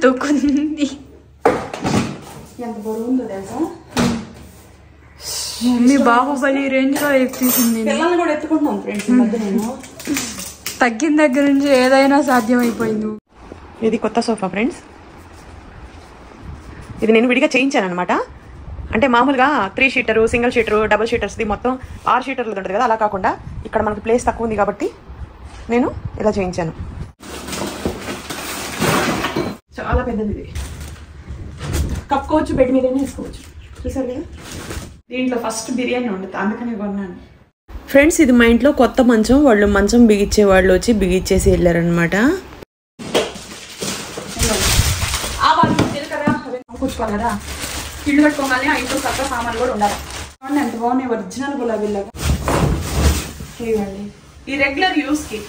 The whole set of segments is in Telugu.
తూకుంది. ఎంత బరువు ఉందో తెలుసా? మమ్మీ బాహుబలి రేంజ్ లో ఎత్తిసింది. పిల్లల్ని కూడా ఎత్తుకుంటున్నాను ఫ్రెండ్స్ ఈ మధ్య నేను. తగ్గిన దగ్గర నుంచి ఏదైనా సాధ్యమైపోయింది. ఇది కొత్త సోఫా ఫ్రెండ్స్. ఇది నేను విడిగా చేయించాను అనమాట. అంటే మామూలుగా 3 షీటరు, సింగిల్ షీటరు, డబుల్ షీటర్స్ది మొత్తం 6 షీటర్లు ఉంటుంది కదా, అలా కాకుండా ఇక్కడ మనకి ప్లేస్ తక్కువ ఉంది కాబట్టి నేను ఇలా చేయించాను. చాలా పెద్దది ఇది. కప్పుకోవచ్చు, బెడ్ మీదనే వేసుకోవచ్చు. చూసారు కదా, దీంట్లో ఫస్ట్ బిర్యానీ వండుతా, అందుకనే కొన్నాను ఫ్రెండ్స్. ఇది మా ఇంట్లో కొత్త మంచం. వాళ్ళు మంచం బిగించే వాళ్ళు వచ్చి బిగించేసి వెళ్ళారనమాట. కూర్చోవాలి కదా, ఇల్లు కట్టుకోగానే ఆ ఇంట్లో చక్కగా సామాన్లు కూడా ఉండాలి. ఎంత బాగున్నాయి ఒరిజినల్ గులాబీలాగా. ఇవ్వండి ఈ రెగ్యులర్ యూస్ కి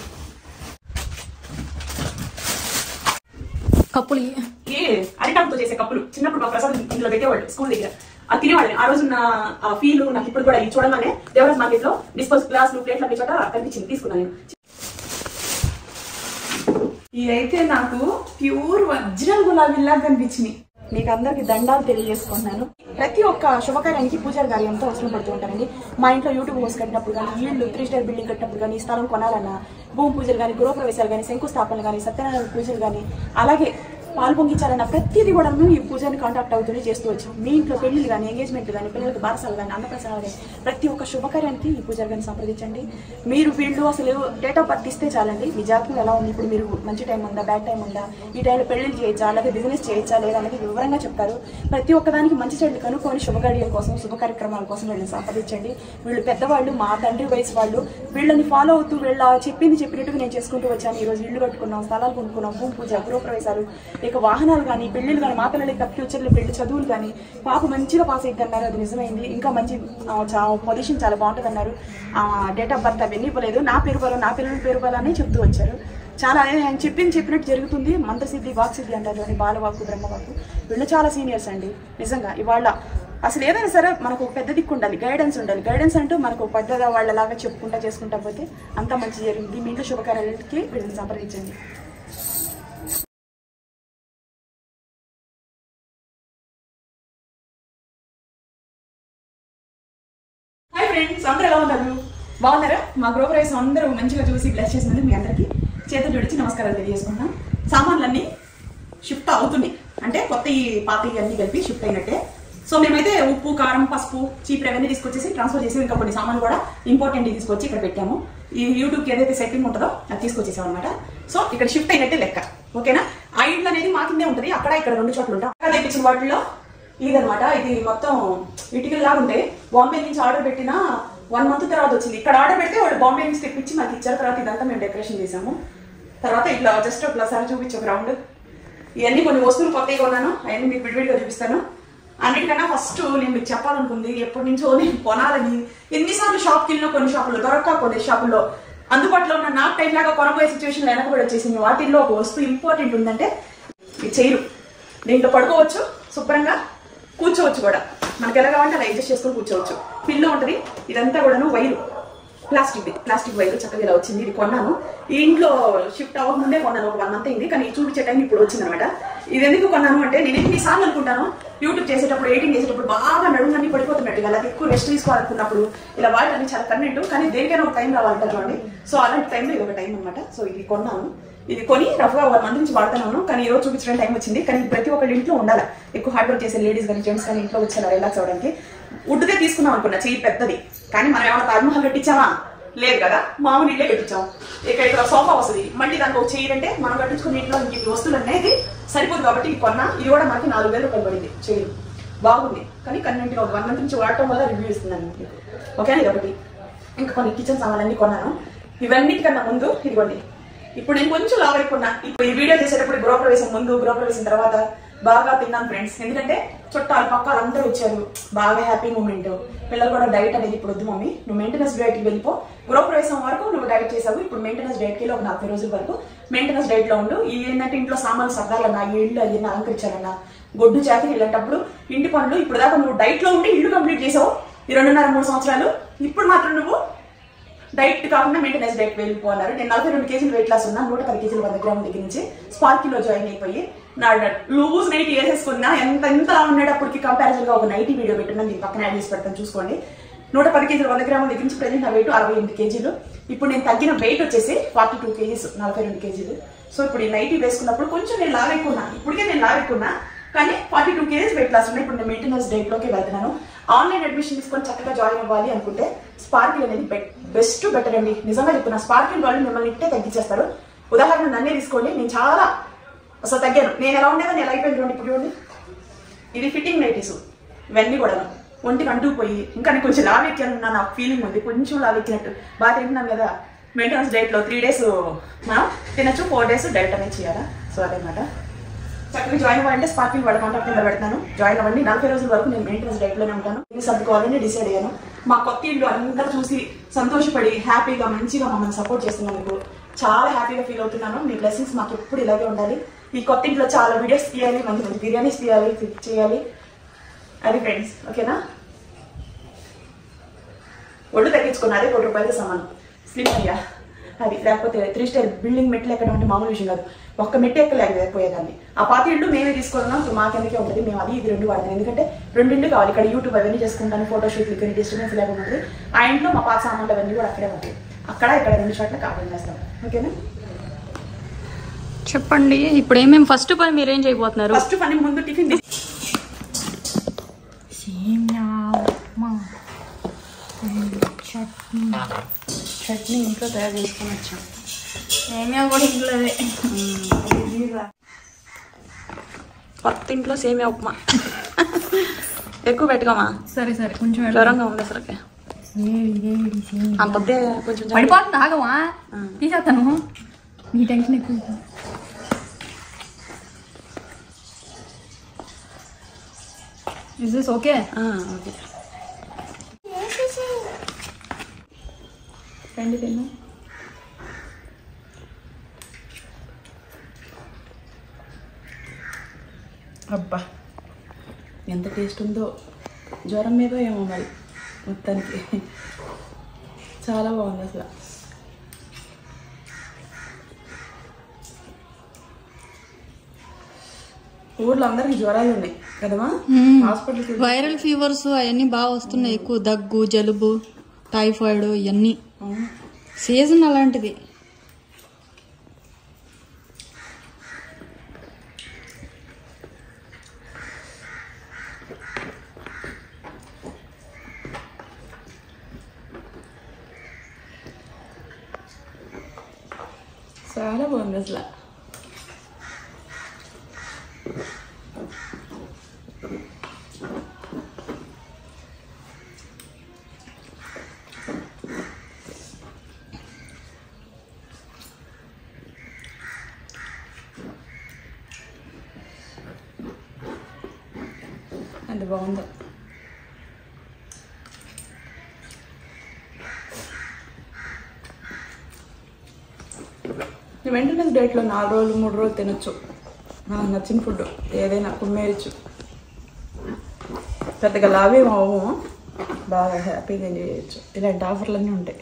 కప్పులు. అరిటాకుతో చేసే కప్పులు. చిన్నప్పుడు మా ప్రసాదం ఇంట్లో పెట్టేవాళ్ళు స్కూల్ దగ్గర. అది తినేవాళ్ళని. ఆ రోజు నా ఫీల్ నాకు ఇప్పుడు కూడా ఇది చూడగానే దేవరాజ్ మార్కెట్ లో డిస్పోజ్ గ్లాసులు, ప్లేట్లు అన్ని చోట కనిపించింది, తీసుకున్నాను నేను. ఇదైతే నాకు ప్యూర్ ఒరిజినల్ గులాబీలాగా కనిపించింది. మీకు అందరికి దండాలు తెలియజేసుకుంటున్నాను. ప్రతి ఒక్క శుభకార్యానికి పూజారి గారు ఎంతో అవసరం పడుతూ ఉంటారండి. మా ఇంట్లో యూట్యూబ్ హౌస్ కట్టినప్పుడు కానీ, ఇల్లు 3 స్టార్ బిల్డింగ్ కట్టినప్పుడు కానీ, స్థలం కొనాలన్నా, భూమి పూజలు కానీ, గృహప్రవేశాలు కానీ, శంకుస్థాపనలు కానీ, సత్యనారాయణ పూజలు కానీ, అలాగే పాలు పొంగించాలన్న ప్రతిదీ కూడా మేము ఈ పూజారిని కాంటాక్ట్ అవుతూనే చేస్తూ వచ్చాం. మీ ఇంట్లో పెళ్లిళ్ళు కానీ, ఎంగేజ్మెంట్ కానీ, పిల్లలకు బారసాలు కానీ, అన్నప్రసనాలు కానీ, ప్రతి ఒక్క శుభకార్యానికి ఈ పూజారి గారిని సంప్రదించండి. మీరు వీళ్ళు అసలు డేట్ ఆఫ్ బర్త్ ఇస్తే చాలండి. మీ జాతకం ఎలా ఉంది, ఇప్పుడు మీరు మంచి టైం ఉందా, బ్యాడ్ టైం ఉందా, ఈ టైంలో పెళ్లిళ్ళు చేయొచ్చా, అలాగే బిజినెస్ చేయొచ్చా లేదా అనేది వివరంగా చెప్తారు. ప్రతి ఒక్కదానికి మంచి చెడులు కనుక్కొని శుభకార్యాల కోసం, శుభ కార్యక్రమాల కోసం వీళ్ళని సంప్రదించండి. వీళ్ళు పెద్దవాళ్ళు, మా తండ్రి వయసు వాళ్ళు. వీళ్ళని ఫాలో అవుతూ వీళ్ళ చెప్పినట్టుగా నేను చేసుకుంటూ వచ్చాను. ఈరోజు ఇల్లు కట్టుకున్నాం, స్థలాలు కొనుక్కున్నాం, భూమి పూజ, గృహప్రవేశాలు, ఇక వాహనాలు కానీ, పెళ్లిళ్ళు కానీ, మా పిల్లలకి ఫ్యూచర్లో పెళ్లి, చదువులు కానీ. పాప మంచిగా పాస్ అయింది అన్నారు, అది నిజమైంది. ఇంకా మంచి పొజిషన్ చాలా బాగుంటుంది అన్నారు. డేట్ ఆఫ్ బర్త్ అవన్నీ ఇవ్వలేదు. నా పేరు బలం, నా పిల్లల పేరు బలాన్ని చెప్తూ వచ్చారు. చాలా ఆయన చెప్పినట్టు జరుగుతుంది. మంత్రసిద్ధి, వాక్సిద్ధి అంటారు అని, బాలవాకు, బ్రహ్మవాకు. వీళ్ళు చాలా సీనియర్స్ అండి నిజంగా. ఇవాళ అసలు ఏదైనా సరే మనకు ఒక పెద్ద దిక్కు ఉండాలి, గైడెన్స్ ఉండాలి. గైడెన్స్ అంటూ మనకు పెద్ద వాళ్ళలాగా చెప్పుకుంటా చేసుకుంటా పోతే అంతా మంచి జరిగింది. మీ ఇంట్లో శుభకార్యాలకి వీళ్ళని సంప్రదించండి. హాయ్ ఫ్రెండ్స్, అందరూ ఎలా ఉన్నారు? బాగున్నారా? మా గృహప్రవేశం అందరూ మంచిగా చూసి బ్లెస్ చేసినందుకు మీ అందరికీ చేతులు జోడించి నమస్కారాలు తెలియజేసుకుంటున్నాం. సామాన్లన్నీ షిఫ్ట్ అవుతున్నాయి, అంటే కొత్త ఈ పాత అన్ని కలిపి షిఫ్ట్ అయినట్టే. సో మేమైతే ఉప్పు, కారం, పసుపు, చీపురు అవన్నీ తీసుకొచ్చేసి ట్రాన్స్ఫర్ చేసి ఇంకా కొన్ని సామాన్లు కూడా ఇంపార్టెంట్ తీసుకొచ్చి ఇక్కడ పెట్టాము. ఈ యూట్యూబ్కి ఏదైతే సెట్టింగ్ ఉంటుందో అది తీసుకొచ్చేసాం అనమాట. సో ఇక్కడ షిఫ్ట్ అయినట్టే లెక్క, ఓకేనా? ఆ ఇల్లు అనేది మా కిందే ఉంటుంది. అక్కడ ఇక్కడ 2 చోట్ల ఉంటాం. అక్కడ తెప్పించిన వాటిలో ఇదనమాట. ఇది మొత్తం ఇటుకల్లాగా ఉంటాయి. బాంబే నుంచి ఆర్డర్ పెట్టిన 1 మంత్ తర్వాత వచ్చింది. ఇక్కడ ఆర్డర్ పెడితే వాళ్ళు బాంబే నుంచి తెప్పించి మాకు ఇచ్చారు. తర్వాత ఇదంతా మేము డెకరేషన్ చేసాము. తర్వాత ఇట్లా జస్ట్ అట్లా సార్ చూపించి ఒక రౌండ్. ఇవన్నీ కొన్ని వస్తువులు కొత్తగా కొన్నాను, అవన్నీ మీకు విడివిడిగా చూపిస్తాను. అన్నిటికన్నా ఫస్ట్ నేను మీకు చెప్పాలనుకుంది, ఎప్పటి నుంచో నేను కొనాలని. ఎన్నిసార్లు షాప్కి వెళ్ళినా కొన్ని షాపుల్లో దొరక్క, కొన్ని షాపుల్లో అందుబాటులో ఉన్న నాకు టైం లాగా కొనబోయే సిచ్యువేషన్లో వెనకబడి వచ్చేసింది. వాటిల్లో ఒక వస్తువు ఇంపార్టెంట్ ఉందంటే ఈ చైరు. దీంట్లో పడుకోవచ్చు, శుభ్రంగా కూర్చోవచ్చు కూడా. మనకి ఎలా కావాలంటే అలా అడ్జస్ట్ చేసుకొని కూర్చోవచ్చు. పిల్లో ఉంటుంది. ఇదంతా కూడాను వైరు, ప్లాస్టిక్ వైరు చక్కగా ఇలా వచ్చింది. ఇది కొన్నాను. ఈ ఇంట్లో షిఫ్ట్ అవ్వకముందే కొన్నాను. ఒక 1 మంత్ అయింది, కానీ చూపించే టైం ఇప్పుడు వచ్చింది అనమాట. ఇది ఎందుకు కొన్నాను అంటే, నేను ఎన్నిసార్లు అనుకుంటాను యూట్యూబ్ చేసేటప్పుడు, ఎడిటింగ్ చేసేటప్పుడు బాగా నడుములన్నీ పడిపోతున్నట్టు, అలా ఎక్కువ రెస్ట్ తీసుకోవాలనుకున్నప్పుడు ఇలా వాడని చాలా కన్వెంట్. కానీ దేనికైనా ఒక టైం రావాలంట చూడండి. సో అలాంటి టైంలో ఇది ఒక టైం అనమాట. సో ఇది కొన్నాను. ఇది కొని రఫ్గా 1 మంత్ నుంచి వాడుతున్నాను. కానీ ఈ రోజు చూపించడానికి టైం వచ్చింది. కానీ ప్రతి ఒక్కరి ఇంట్లో ఉండాలి. ఎక్కువ హార్డ్ వర్క్ చేసే లేడీస్ కానీ, జెంట్స్ కానీ ఇంట్లో వచ్చేలా రిలాక్స్ అవ్వడానికి. వుడ్దే తీసుకున్నాం అనుకున్నా, చెయ్యి పెద్దది. కానీ మనం ఏమైనా తాజ్మహల్ కట్టించామా? లేదు కదా, మామూలు ఇల్లే కట్టించాం. ఇక్కడ సోఫా వస్తుంది, మళ్ళీ దానికి ఒక చైర్ అంటే మనం కట్టించుకుని ఇంట్లో ఇంక వస్తువులు అనేది సరిపోదు కాబట్టి ఇది కొన్నా. ఇది కూడా మనకి 4000 రూపాయలు పడింది. చైర్ బాగుంది, కానీ కన్వెంట్గా 1 మంత్ నుంచి వాడటం వల్ల రివ్యూ ఇస్తున్నాను మీకు, ఓకేనా? ఇది ఒకటి. ఇంకా కొన్ని కిచెన్ సామాన్లన్నీ కొన్నాను. ఇవన్నిటికన్నా ముందు ఇదిగోండి, ఇప్పుడు నేను కొంచెం లావు ఎక్కున్నా. ఇప్పుడు ఈ వీడియో చేసేటప్పుడు గృహప్రవేశం ముందు, గృహప్రవేశం తర్వాత బాగా తిన్నాను ఫ్రెండ్స్. ఎందుకంటే చుట్టాలు పక్కలు అందరూ వచ్చారు. బాగా హ్యాపీ మూమెంట్. పిల్లలు కూడా డైట్ అనేది ఇప్పుడు వద్దు మమ్మీ, నువ్వు మెయింటెనెన్స్ డైట్కి వెళ్ళిపో. గృహప్రవేశం వరకు నువ్వు డైట్ చేసావు, ఇప్పుడు మెయింటెనెన్స్ డైట్కి వెళ్ళి ఒక 40 రోజుల వరకు మెయింటెనెన్స్ డైట్ లో ఉండు. ఏంటంటే ఇంట్లో సామాన్లు సర్దాలన్నా, ఇల్లు అది అలంకరించాలన్నా, గొడ్డు జాతి ఇలాంటప్పుడు ఇంటి పనులు. ఇప్పుడు దాకా నువ్వు డైట్ లో ఉండి ఇల్లు కంప్లీట్ చేసావు ఈ 2.5-3 సంవత్సరాలు. ఇప్పుడు మాత్రం నువ్వు డైట్ కాకుండా మెయింటెనెన్స్ డైట్ వెళ్ళిపోన్నారు. నేను 42 కేజీలు వెయిట్ లాస్ ఉన్నా, 110 కేజీలు 100 గ్రాముల దగ్గర నుంచి స్పార్కిలో జాయిన్ అయిపోయి నా లూజ్ నైట్ వేసేసుకున్నా. ఎంత ఉండేటప్పటికి కంపారిజన్ గా ఒక నైటీ వీడియో పెట్టున్నా, మీకు పక్కన యాడ్ చేసి పెడతాను చూసుకోండి. 110 కేజీలు 100 గ్రాముల దగ్గర నుంచి ప్రజెంట్ నా వెయిట్ 68 కేజీలు. ఇప్పుడు నేను తగ్గిన వెయిట్ వచ్చేసి 42 కేజీస్, 42 కేజీలు. సో ఇప్పుడు ఈ నైటీ వేసుకున్నప్పుడు కొంచెం నేను లావ్ ఎక్కున్నా, ఇప్పటికే నేను లావ్ ఎక్కున్నా, కానీ 42 కేజీస్ వెయిట్ లాస్ ఉన్నాయి. ఇప్పుడు నేను మెయింటెనెన్స్ డైట్ లోకి వెళ్తున్నాను. ఆన్లైన్ అడ్మిషన్ తీసుకొని చక్కగా జాయిన్ అవ్వాలి అనుకుంటే స్పార్కిల్ అనేది బెస్ట్ బెటర్ అండి. నిజంగా చెప్తున్నా, స్పార్కిల్ వాళ్ళు మిమ్మల్ని ఇట్టే తగ్గించేస్తారు. ఉదాహరణ నన్నే తీసుకోండి, నేను చాలా అసలు తగ్గాను. నేను ఎలా ఉండేదో నేను ఎలా అయిపోయింది చూడండి. ఇప్పుడు చూడండి, ఇది ఫిట్టింగ్ నైటీస్, ఇవన్నీ కూడా ఒంటికి అంటుకుపోయి ఇంకా నేను కొంచెం లావ్ ఎక్కాను నాకు ఫీలింగ్ ఉంది, కొంచెం లావ్ ఎక్కినట్టు. బాగా తింటున్నాను కదా. మెయింటెనెన్స్ డైట్ లో 3 days మనం తినచ్చు, 4 days డైట్ అనేది చేయాలా. సో అదనమాట. చక్కగా జాయిన్ అవ్వాలంటే స్పార్కిల్ వాళ్ళ కాంటాక్ట్ నెంబర్ పెడతాను, జాయిన్ అవ్వండి. 40 రోజుల వరకు నేను మెయింటెనెన్స్ డైట్ లోనే ఉంటాను. ఇది సర్దుకోవాలని డిసైడ్ అయ్యాను. మా కొత్త ఇల్లు అందరూ చూసి సంతోషపడి హ్యాపీగా మంచిగా మమ్మల్ని సపోర్ట్ చేస్తున్నందుకు చాలా హ్యాపీగా ఫీల్ అవుతున్నాను. మీ బ్లెస్సింగ్స్ మాకు ఎప్పుడు ఇలాగే ఉండాలి. ఈ కొత్త ఇంట్లో చాలా వీడియోస్ తీయాలి, మంచి మంచి బిర్యానీస్ తీయాలి, చేయాలి. అది ఫ్రెండ్స్, ఓకేనా? ఒళ్ళు తగ్గించుకున్నా, అదే 1 రూపాయలకి సమానం. స్లిమ్ అయ్యా అది. లేకపోతే 3 స్టార్ బిల్డింగ్ మెట్లు ఎక్కడం అంటే మామూలు విషయం కాదు. ఒక్క మెట్టు ఎక్కలేకపోయేదాన్ని. ఆ పాత ఇల్లు మేమే తీసుకున్నాం, మాకెందుకే ఉంటుంది. మేము అది ఇది 2 వాడతాం, ఎందుకంటే 2 ఇల్లు కావాలి. ఇక్కడ యూట్యూబ్ అవన్నీ చేసుకుంటాను, ఫోటోషూట్లు కానీ డిస్టర్బెన్స్ లేకుండా ఉంటుంది. ఆ ఇంట్లో మా పాత సామాన్లు అవన్నీ కూడా అక్కడే ఉంటాయి. అక్కడ ఇక్కడ 2 చోట్ల కాపీ చేస్తాం, ఓకేనా? చెప్పండి, ఇప్పుడు ఏమేమి ఫస్ట్ పని మీరేం చేయబోతున్నారు? ఫస్ట్ పని ముందు టిఫిన్ చట్నీ ఇంట్లో తయారు చేసుకొని వచ్చాం. సేమియా కూడా ఇంట్లోనే. కొత్త ఇంట్లో సేమియా ఉప్మా. ఎక్కువ పెట్టుకోమా. సరే సరే, కొంచెం జ్వరంగా ఉంది అసలు. అంత కొంచెం పడిపోతుంది, ఆగమా తీసేస్తాను. నీ టెన్షన్ ఎక్కువ. Is this okay? ఓకే రండి తిన్నా. అబ్బా ఎంత టేస్ట్ ఉందో. జ్వరం మీద ఏమో మరి మొత్తానికి చాలా బాగుంది అసలు. ఊర్లో అందరికి జ్వరాలు ఉన్నాయి కదమ్మా. హాస్పిటల్ వైరల్ ఫీవర్స్ అవన్నీ బాగా వస్తున్నాయి, ఎక్కువ దగ్గు, జలుబు, టైఫాయిడ్ ఇవన్నీ. సీజన్ అలాంటిది. చాలా బాగుంది అసలు. అది బాగుంది. మెయింటెనెన్స్ డైట్లో 4 రోజులు 3 రోజులు తినొచ్చు. నాకు నచ్చిన ఫుడ్ ఏదైనా కుమ్మేయచ్చు. పెద్దగా లావేం అవ్వము, బాగా హ్యాపీగా ఎంజాయ్ చేయొచ్చు. ఇలాంటి ఆఫర్లన్నీ ఉంటాయి.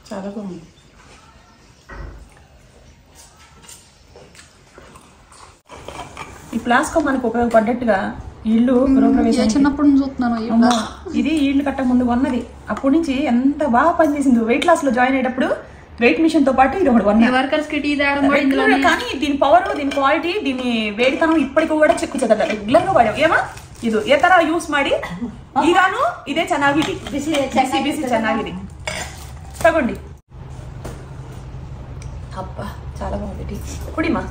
చాలా బాగుంది. ఈ ప్లాస్కో మనకు ఉపయోగపడ్డట్టుగా ఇల్లు చిన్నప్పటి నుంచి చూస్తున్నాను. ఇది ఇల్లు కట్ట ముందు కొన్నది. అప్పటి నుంచి ఎంత బాగా పనిచేసింది. వెయిట్ లాస్ లో జాయిన్ అయ్యేటప్పుడు వెయిట్ మిషన్ తో పాటు ఇది ఒకటి కొన్నా. వర్కర్స్ కి కానీ దీని పవర్, దీని క్వాలిటీ, దీని వేడితనం ఇప్పటికి కూడా చెక్కు చెదల రెగ్యులర్ గా వాడాం. ఏమా ಇದು ಈ ತರ ಯೂಸ್ ಮಾಡಿ ಈಗಾನು ಇದೇ ಚೆನ್ನಾಗಿದೆ ಬಿಸಿ ಬಿಸಿ ಚೆನ್ನಾಗಿದೆ ತಗೊಂಡಿ ಅಪ್ಪ చాలా బాగుంది టీ కుడిమా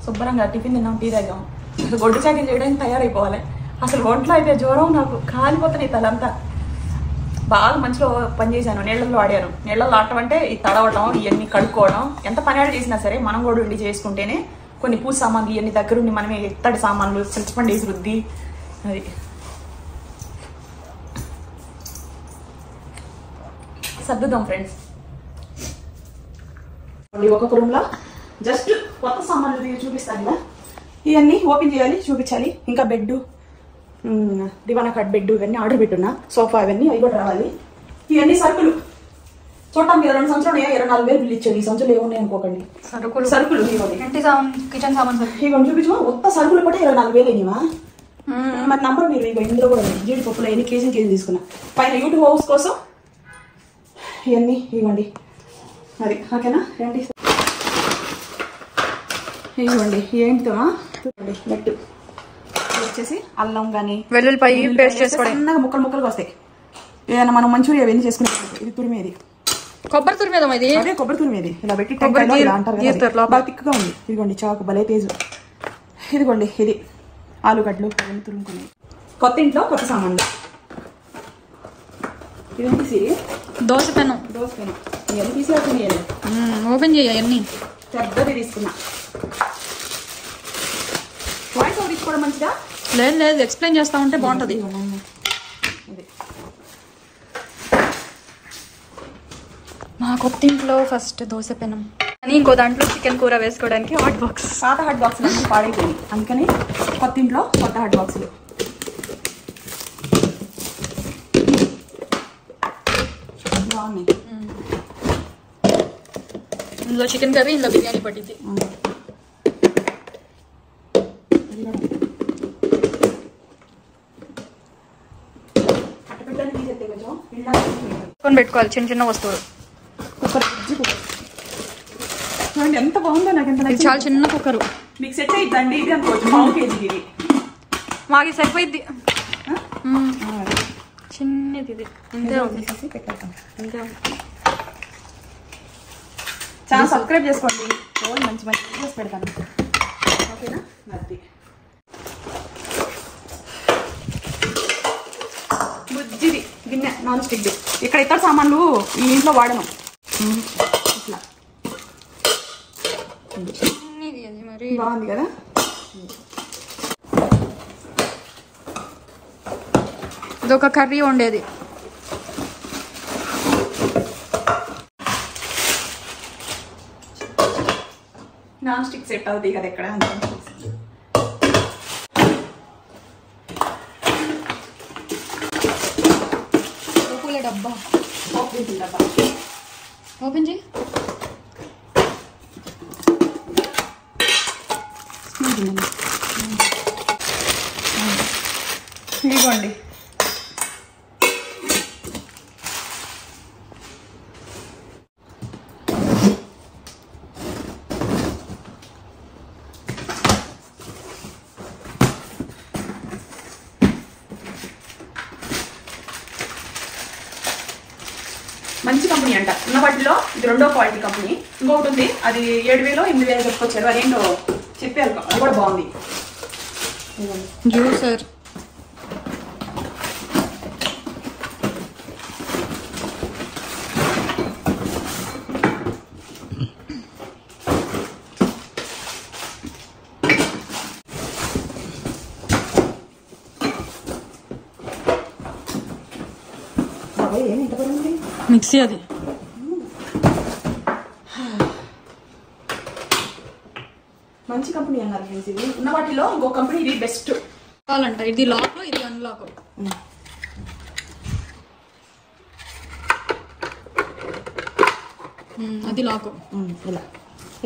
శుభ్రంగా టిఫిన్ తిన్నాం, టీ తాగాం. అసలు గొడ్డు చాకిరి చేయడానికి తయారైపోవాలి. అసలు ఒంట్లో అయితే జ్వరం, నాకు కాలిపోతున్నాయి తలంతా. బాగా మంచిలో పని చేశాను, నీళ్ళల్లో ఆడాను. నీళ్ళల్లో ఆడటం అంటే ఈ తడవటం, ఇవన్నీ కడుక్కోవడం, ఎంత పని ఆడ చేసినా సరే మనం కూడా ఉండి చేసుకుంటేనే కొన్ని పూజ సామాన్లు ఇవన్నీ దగ్గరుండి మనమే ఎత్తడి సామాన్లు చింతపండు వేసి రుద్ది అది సర్దుదాం ఫ్రెండ్స్. ఒక్కొక్క రూమ్లో జస్ట్ కొత్త సామాన్లు చూపిస్తాను కదా, ఇవన్నీ ఓపెన్ చేయాలి, చూపించాలి. ఇంకా బెడ్, దివానా కట్ బెడ్ ఇవన్నీ ఆర్డర్ పెట్టున్నా, సోఫా ఇవన్నీ అవి కూడా రావాలి. ఇవన్నీ సరుకులు చూడటానికి 2 సంవత్సరాలు 24,000 బిల్లు ఇచ్చాడు. ఈ సంవత్సరాలు ఏమున్నాయి అనుకోకండి. సరుకులు కిచెన్ సామాన్ ఇవన్నీ చూపించమా. మొత్తం సరుకులు కూడా 24,000 అయినావా? మరి నంబర్ మీరు ఇక ఇందులో కూడా జీడిపప్పులు అవన్నీ కేజీ తీసుకున్నా. పైన యూట్యూబ్ హౌస్ కోసం ఇవన్నీ ఇవ్వండి. అది ఓకేనా? రండి ఇవ్వండి. ఏంటితో నెట్ వచ్చేసి అల్లం కానీ వెల్లుల్లిపాయ పేస్ట్ చేసుకోవడం, సన్నగా ముక్కలుగా వస్తాయి. ఏదైనా మనం మంచూరియా అవన్నీ చేసుకునే. ఇది తురిమేది, కొబ్బరి తురిమేది. ఇది అదే కొబ్బరి తురిమేది. ఇలా పెట్టి ఇలా అంటారు కదా, బాగా తిక్కుగా ఉంది. ఇదిగోండి చాకు భలే పేజు. ఇదిగోండి ఇది ఆలుగడ్డలు అవన్నీ తురుముకునేది. కొత్త ఇంట్లో కొత్త సామాన్లు. ఇదేంటి సిరి? దోశ పెనం. ఇవన్నీ తీసేయాలి, ఓపెన్ చేయ. అన్ని పెద్దది తీసుకున్నా. వాయిస్ ఓవర్ తీసుకోవడం మంచిదా? లేదు, ఎక్స్ప్లెయిన్ చేస్తా ఉంటే బాగుంటది. మా కొత్త ఇంట్లో ఫస్ట్ దోశ పెనం అని, ఇంకో దాంట్లో చికెన్ కూర వేసుకోవడానికి హాట్ బాక్స్. పాత హాట్ బాక్సులు అన్నీ పాడైపోయింది, అందుకని కొత్త ఇంట్లో కొత్త హాట్ బాక్సులు. బాగున్నాయి. ఇందులో చికెన్ కర్రీ, ఇందులో బిర్యానీ పట్టింది. పెట్టుకోవాలి చిన్న వస్తువులు. చూడండి ఎంత బాగుందో, నాకు ఎంత ఇది చాలా చిన్న కుక్కరు. మీకు సెట్ అయిద్దండి. ఇది అనుకోవచ్చు 1 kg ఇది. మాకు సెట్ అయిద్ది. చిన్నది ఇది. ఇంతే ఇంతే. చాలా సబ్స్క్రైబ్ చేసుకోండి. రోజు మంచి వీడియోస్ పెడతాను, ఓకేనా? అది బుజ్జిది గిన్నె, నాన్ స్టిక్. ఇక్కడ ఇతర సామాన్లు ఈ ఇంట్లో వాడను. ఇట్లా బాగుంది కదా. ఇదొక కర్రీ వండేది. నాన్ స్టిక్ సెట్ అవుతాయి కదా ఇక్కడ. డబ్బా ఓపెన్ చేయి. ఇదిగోండి మంచి కంపెనీ అంట. ఉన్న వాటిలో ఇది 2వ క్వాలిటీ కంపెనీ. ఇంకొకటి ఉంది, అది 7,000 8,000 చెప్పుకొచ్చారు. అదేంటో చెప్పారు, అది కూడా బాగుంది. జ్యూసర్. మిక్సీ అది. మంచి కంపెనీ అన్నారు ఫ్రెండ్స్. ఇది ఉన్న వాటిలో ఇంకో కంపెనీ ఇది బెస్ట్ కావాలంట. ఇది లాక్, ఇది అన్లాక్. అది లాక్. ఇలా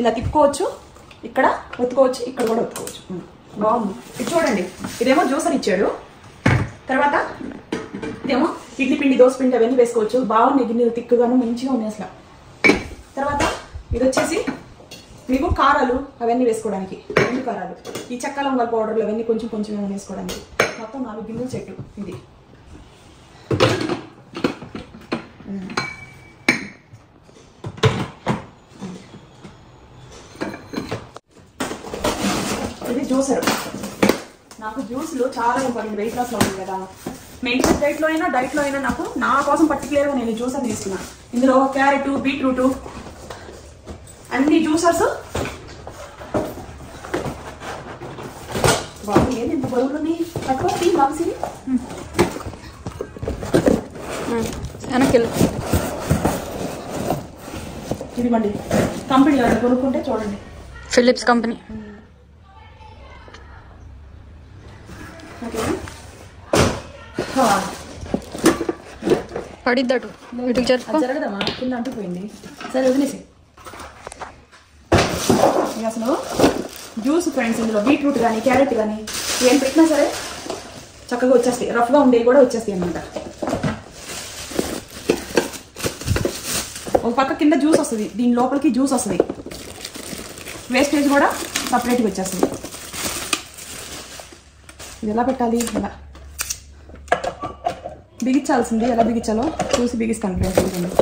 ఇలా తిప్పుకోవచ్చు, ఇక్కడ ఒత్తుకోవచ్చు, ఇక్కడ కూడా ఒత్తుకోవచ్చు. బాగుంది. ఇది చూడండి, ఇదేమో జ్యూసర్ ఇచ్చాడు. తర్వాత ఇదేమో ఇడ్లీ పిండి, దోశ పిండి అవన్నీ వేసుకోవచ్చు. బాగున్నాయి గిన్నెలు, తిక్కుగాను మంచిగా ఉన్నాయి అసలు. తర్వాత ఇది వచ్చేసి మీకు కారాలు అవన్నీ వేసుకోవడానికి, 2 కారాలు. ఈ చెక్క లవంగాల పౌడర్లు అవన్నీ కొంచెం కొంచెం ఏమైనా వేసుకోవడానికి. మొత్తం 4 గిన్నెల సెట్ ఇది. జ్యూసర్. నాకు జ్యూస్లు చాలా ఇంపార్టెంట్. వెయిట్ లాస్లో ఉంది కదా, మెయింటెనెన్స్ డైట్లో అయినా డైట్లో అయినా నాకు నా కోసం పర్టికులర్గా నేను జ్యూసర్ తీసుకున్నాను. ఇందులో క్యారెట్, బీట్రూట్ అన్ని జ్యూసర్స్. బాబు ఏంది ఇంత బరువులు పట్టుకోండి బాబుసి. వెనక్కి ఇదిగోండి కంపెనీ కొనుక్కుంటే చూడండి, ఫిలిప్స్ కంపెనీ. పడిద్దటు వీటికి జరగదమ్మా, కింద అంటుపోయింది. సరే వదిలేసి. అసలు జ్యూస్ ఫ్రెండ్స్, ఇందులో బీట్రూట్ కానీ క్యారెట్ కానీ ఏం పెట్టినా సరే చక్కగా వచ్చేస్తాయి. రఫ్గా ఉండేవి కూడా వచ్చేస్తాయి అన్నమాట. ఒక పక్క కింద జ్యూస్ వస్తుంది, దీని లోపలికి జ్యూస్ వస్తుంది, వేస్టేజ్ కూడా సపరేట్గా వచ్చేస్తుంది. ఇది ఎలా పెట్టాలి, ఎలా బిగించాల్సింది, ఎలా బిగించాలో చూసి బిగిస్తాను ఫ్రెండ్స్.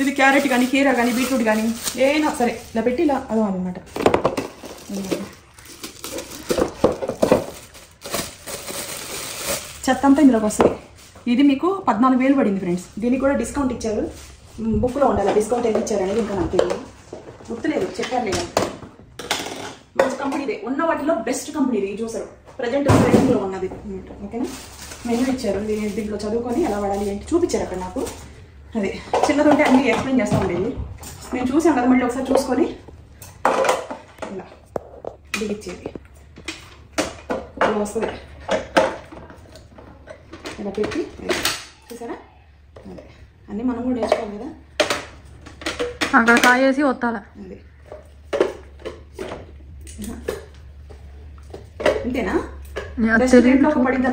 ఇది క్యారెట్ కానీ కీర కానీ బీట్రూట్ కానీ ఏమైనా సరే ఇలా పెట్టి ఇలా అదో అనమాట. చెత్త అంతా ఇందులోకి వస్తుంది. ఇది మీకు 14,000 పడింది ఫ్రెండ్స్. దీనికి కూడా డిస్కౌంట్ ఇచ్చారు. బుక్లో ఉండాలి డిస్కౌంట్ ఎంత ఇచ్చారు అనేది, ఇంకా నాకు తెలియదు, గుర్తులేదు, చెప్పారు లేదు. మంచి కంపెనీదే, ఉన్న వాటిలో బెస్ట్ కంపెనీ ఇది జ్యూసర్. ప్రజెంట్ ట్రెండింగ్లో ఉన్నది. ఓకేనా, మెనూ ఇచ్చారు, దీంట్లో చదువుకొని ఎలా వాడాలి ఏంటి చూపించారు అక్కడ నాకు. అదే చిన్నది ఉంటే అన్నీ ఎక్స్ప్లెయిన్ చేస్తూ ఉండేది. నేను చూసాను కదా, మళ్ళీ ఒకసారి చూసుకొని ఇలా దిగిచ్చేది ఇలా వస్తుంది. ఇలా పెట్టి చూసారా, అదే అన్నీ మనం కూడా నేర్చుకోవాలి కదా. అక్కడ కాయేసి వత్తాల, అదే అంతేనా, పడింది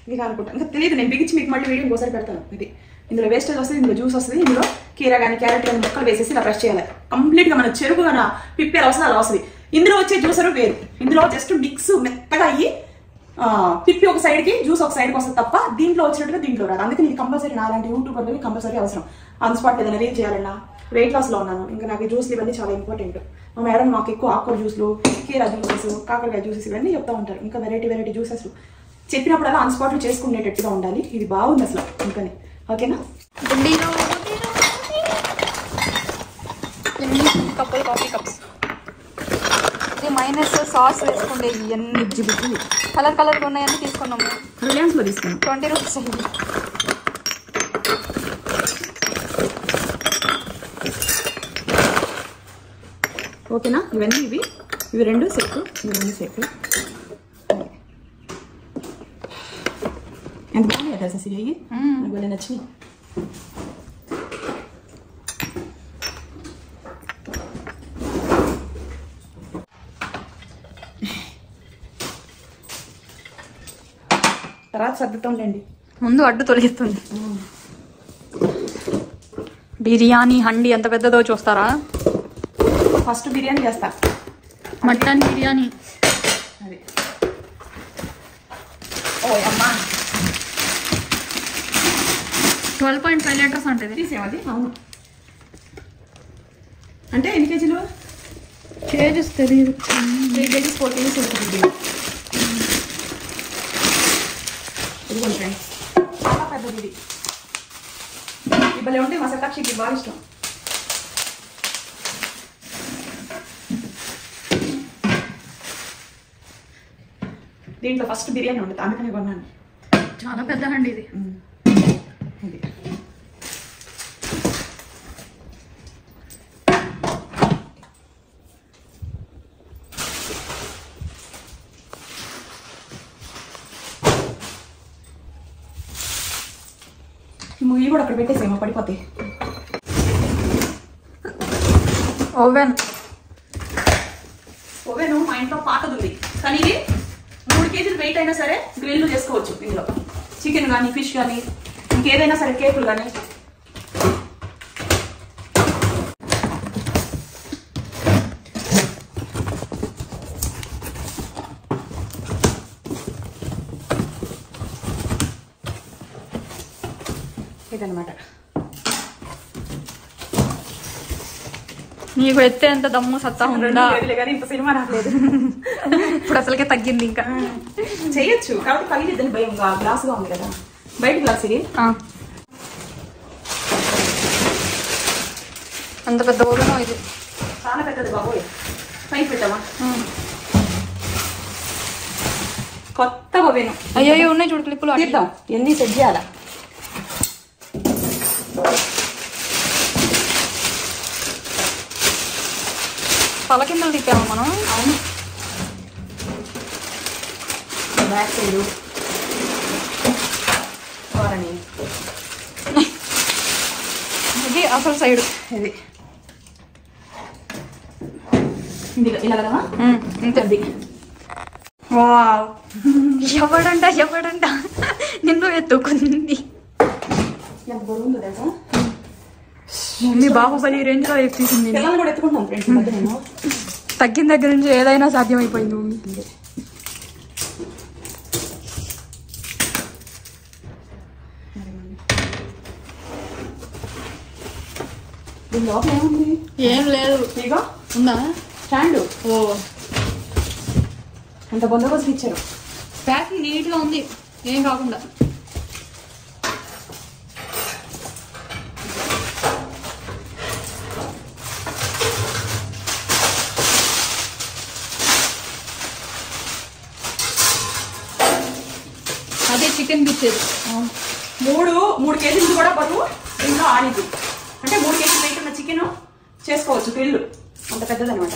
మీకు అనుకుంటా, ఇంకా తెలియదు. నేను బిగించి మీకు మళ్ళీ వీడియో ఇంకోసారి పెడతాను. ఇది ఇందులో వేస్టేజ్ వస్తుంది, ఇందులో జ్యూస్ వస్తుంది, ఇందులో కీర కానీ క్యారెట్ కానీ ముక్కలు వేసేసి ఇలా ప్రెస్ చేయాలి. కంప్లీట్గా మన చెరుకు కానీ పిప్పేలా వస్తుంది, అలా వస్తుంది. ఇందులో వచ్చే జ్యూసరు వేరు, ఇందులో జస్ట్ మిక్స్ మెత్తగా అయ్యి పిప్పి ఒక సైడ్కి జ్యూస్ ఒక సైడ్కి వస్తుంది తప్ప దీంట్లో వచ్చినట్టుగా దీంట్లో రాదు. అందుకని ఇది కంపల్సరీ నాలాంటి యూట్యూబర్లకి కంపల్సరీ అవసరం. ఆన్ స్పాట్ ఏదైనా రీచ్ చేయాలన్నా, వెయిట్ లాస్లో ఉన్నాను, ఇంకా నాకు జ్యూస్లు ఇవన్నీ చాలా ఇంపార్టెంట్. మా మేడం మాకు ఎక్కువ ఆకుకూర జ్యూస్లు, కీరా జ్యూసెస్, కాకరకాయ జ్యూసెస్ ఇవన్నీ చెప్తా ఉంటారు. ఇంకా వెరైటీ జ్యూసెస్ చెప్పినప్పుడల్లా ఆన్ స్పాట్లో చేసుకునేటట్టుగా ఉండాలి. ఇది బాగుంది అసలు ఇంకని. ఓకేనా, కప్పులు కాఫీ కప్స్. ఇది మైనస్ సాస్ వేసుకుండే ఇవన్నీ జిబిటి కలర్గా ఉన్నాయని తీసుకున్నాము. రిలయన్స్లో తీసుకున్నాం, 20 రూపీస్ అయింది. ఓకేనా, ఇవన్నీ ఇవి 2 సెట్, ఇవి 2 సెట్. ఎంత బాగున్నాయి తెలుసా సిరి, నాకు వెళ్ళి నచ్చినాయి. తర్వాత సర్దుతాంలేండి, ముందు అడ్డు తొలగిస్తుంది. బిర్యానీ హండి ఎంత పెద్దదో చూస్తారా? ఫస్ట్ బిర్యానీ చేస్తా, మటన్ బిర్యానీ. అది ఓ అమ్మా 12.5 లీటర్స్ ఉంటుంది. తీసేమది. అవును, అంటే ఎన్ని కేజీలు? కేజీస్ తెలియదు. 3 కేజీస్ 4 కేజీస్ ఉంటుంది. ఇదిగోండి ఫ్రెండ్స్, చాలా పెద్దది ఇది. ఇబ్బలే ఉంటే మా సతాక్షికి బాగా ఇష్టం. దీంట్లో ఫస్ట్ బిర్యానీ ఉంటుంది, అందుకనే కొన్నాను. చాలా పెద్ద హండి ఇది. ముయ్యి కూడా అక్కడ పెట్టేసేమో, పడిపోతాయి. ఓవెన్ మా ఇంట్లో పాతది ఉంది, కానీ ఇది 3 కేజీలు వెయిట్ అయినా సరే గ్రిల్ చేసుకోవచ్చు. ఇందులో చికెన్ కానీ ఫిష్ కానీ ఇంకేదైనా సరే, కేకులు కానీ. ఇదన్నమాట. నీకు ఎత్తే ఎంత దమ్ము సత్తా ఉందా కానీ ఇంత సినిమా రాలేదు. ఇప్పుడు అసలుకే తగ్గింది. ఇంకా చేయొచ్చు కాబట్టి పగిలిద్దని భయం. గ్లాస్ గా ఉంది కదా, బయట గ్లాస్ ఇది. అంత పెద్ద ఓవెన్ ఇది, చాలా పెద్దది బాబోయ్. పైకి పెట్టావా? కొత్త ఓవెన్. అయ్యో ఉన్నాయి చూడు క్లిప్పులు. తీద్దాం, ఎన్ని సెట్ చేయాలా. పల కిందలు తిప్పాము మనం. అవును, బ్యాక్ సైడ్ ఇది అసలు సైడ్. ఇది ఇలా కదా ఇంతది. వావ్, ఎవడంట నిన్ను ఎత్తుకుంది. ఎంత బరువు తెలుసా? మమ్మీ బాహుబలి రేంజ్ లో తీసింది. పిల్లలు కూడా ఎత్తుకుంటాను ఫ్రెండ్స్. నేను తగ్గిన దగ్గర నుంచి ఏదైనా సాధ్యమైపోయింది మమ్మీ. దీని లోపల ఏముంది? ఏం లేదు. ఇగో ఉందా స్టాండ్. ఓ, అంత బందోబస్తు ఇచ్చారు. ప్యాకింగ్ నీట్ గా ఉంది, ఏం కాకుండా. అదే చికెన్ ఇచ్చేది. 3 కేజీలు కూడా బరువు దీంట్లో ఆనిది. అంటే 3 కేజీలు వెయిట్ ఉన్న చికెన్ చేసుకోవచ్చు పిల్లు. అంత పెద్దది అనమాట,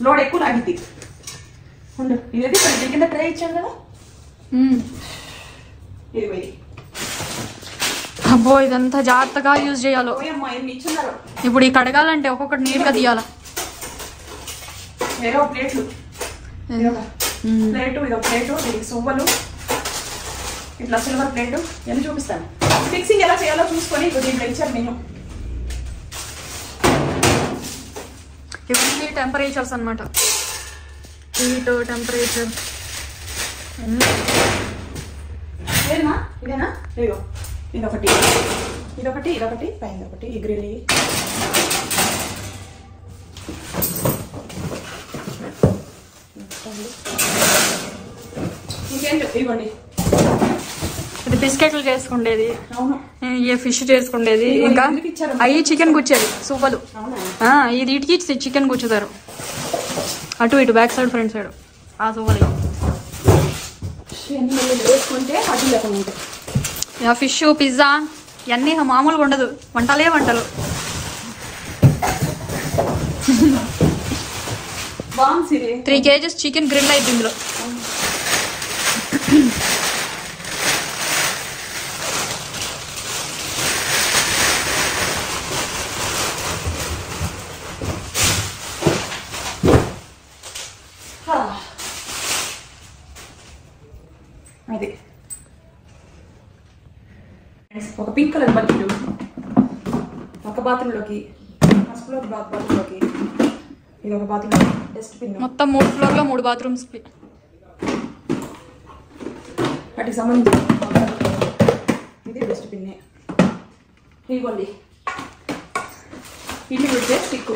లోడ్ ఎక్కువ లాగిద్ది. ఇదైతే దీని కింద ట్రే ఇచ్చాడు కదా. ఇది పోయి అబ్బో, ఇదంతా జాగ్రత్తగా యూజ్ చేయాలి. ఎన్ని ఇచ్చున్నారు. ఇప్పుడు ఈ కడగాలంటే ఒక్కొక్కటి నీట్ గా తీయాల. వేరే ప్లేట్లు, ప్లేటు ఇదో ప్లేటు, దీనికి సువ్వలు, ఇట్లా సిల్వర్ ప్లేటు ఇవన్నీ చూపిస్తాను. ఫిక్సింగ్ ఎలా చేయాలో చూసుకొని దీంట్లో ఇచ్చారు మెను. ఇవన్నీ టెంపరేచర్స్ అనమాట. Heat, temperature. ఇదేనా ఇదేనా? ఇదిగో ఇదొకటి, ఇదొకటి, ఇదొకటి, పైన ఒకటి. ఈ గ్రిల్ ఇంకేంటి ఇవ్వండి. ఇది బిస్కెట్లు చేసుకుండేది, అవును, ఏ ఫిష్ చేసుకుండేది, ఇంకా అవి చికెన్ గుచ్చేది సూపలు. ఇది ఇటుకి చికెన్ గుచ్చుతారు, అటు ఇటు బ్యాక్ సైడ్ ఫ్రంట్ సైడ్. ఆ సూపలు వేసుకుంటే అటు లేకుండా ఉంటాయి. ఫిష్, పిజ్జా ఇవన్నీ మామూలుగా ఉండదు. వంటలే వంటలు. బాగుంది. 3 kgs చికెన్ గ్రిల్ అయింది ఇందులో. అది ఒక పింక్ కలర్ బకెట్ ఒక బాత్రూంలోకి, ఫస్ట్ బాత్రూంలోకి, ఇది ఒక బాత్రూమ్ డస్ట్బిన్. మొత్తం 3 ఫ్లోర్లో 3 బాత్రూమ్స్. వాటికి సంబంధించి ఇది డస్ట్బిన్. ఇవ్వండి, ఇల్లు వచ్చే స్టిక్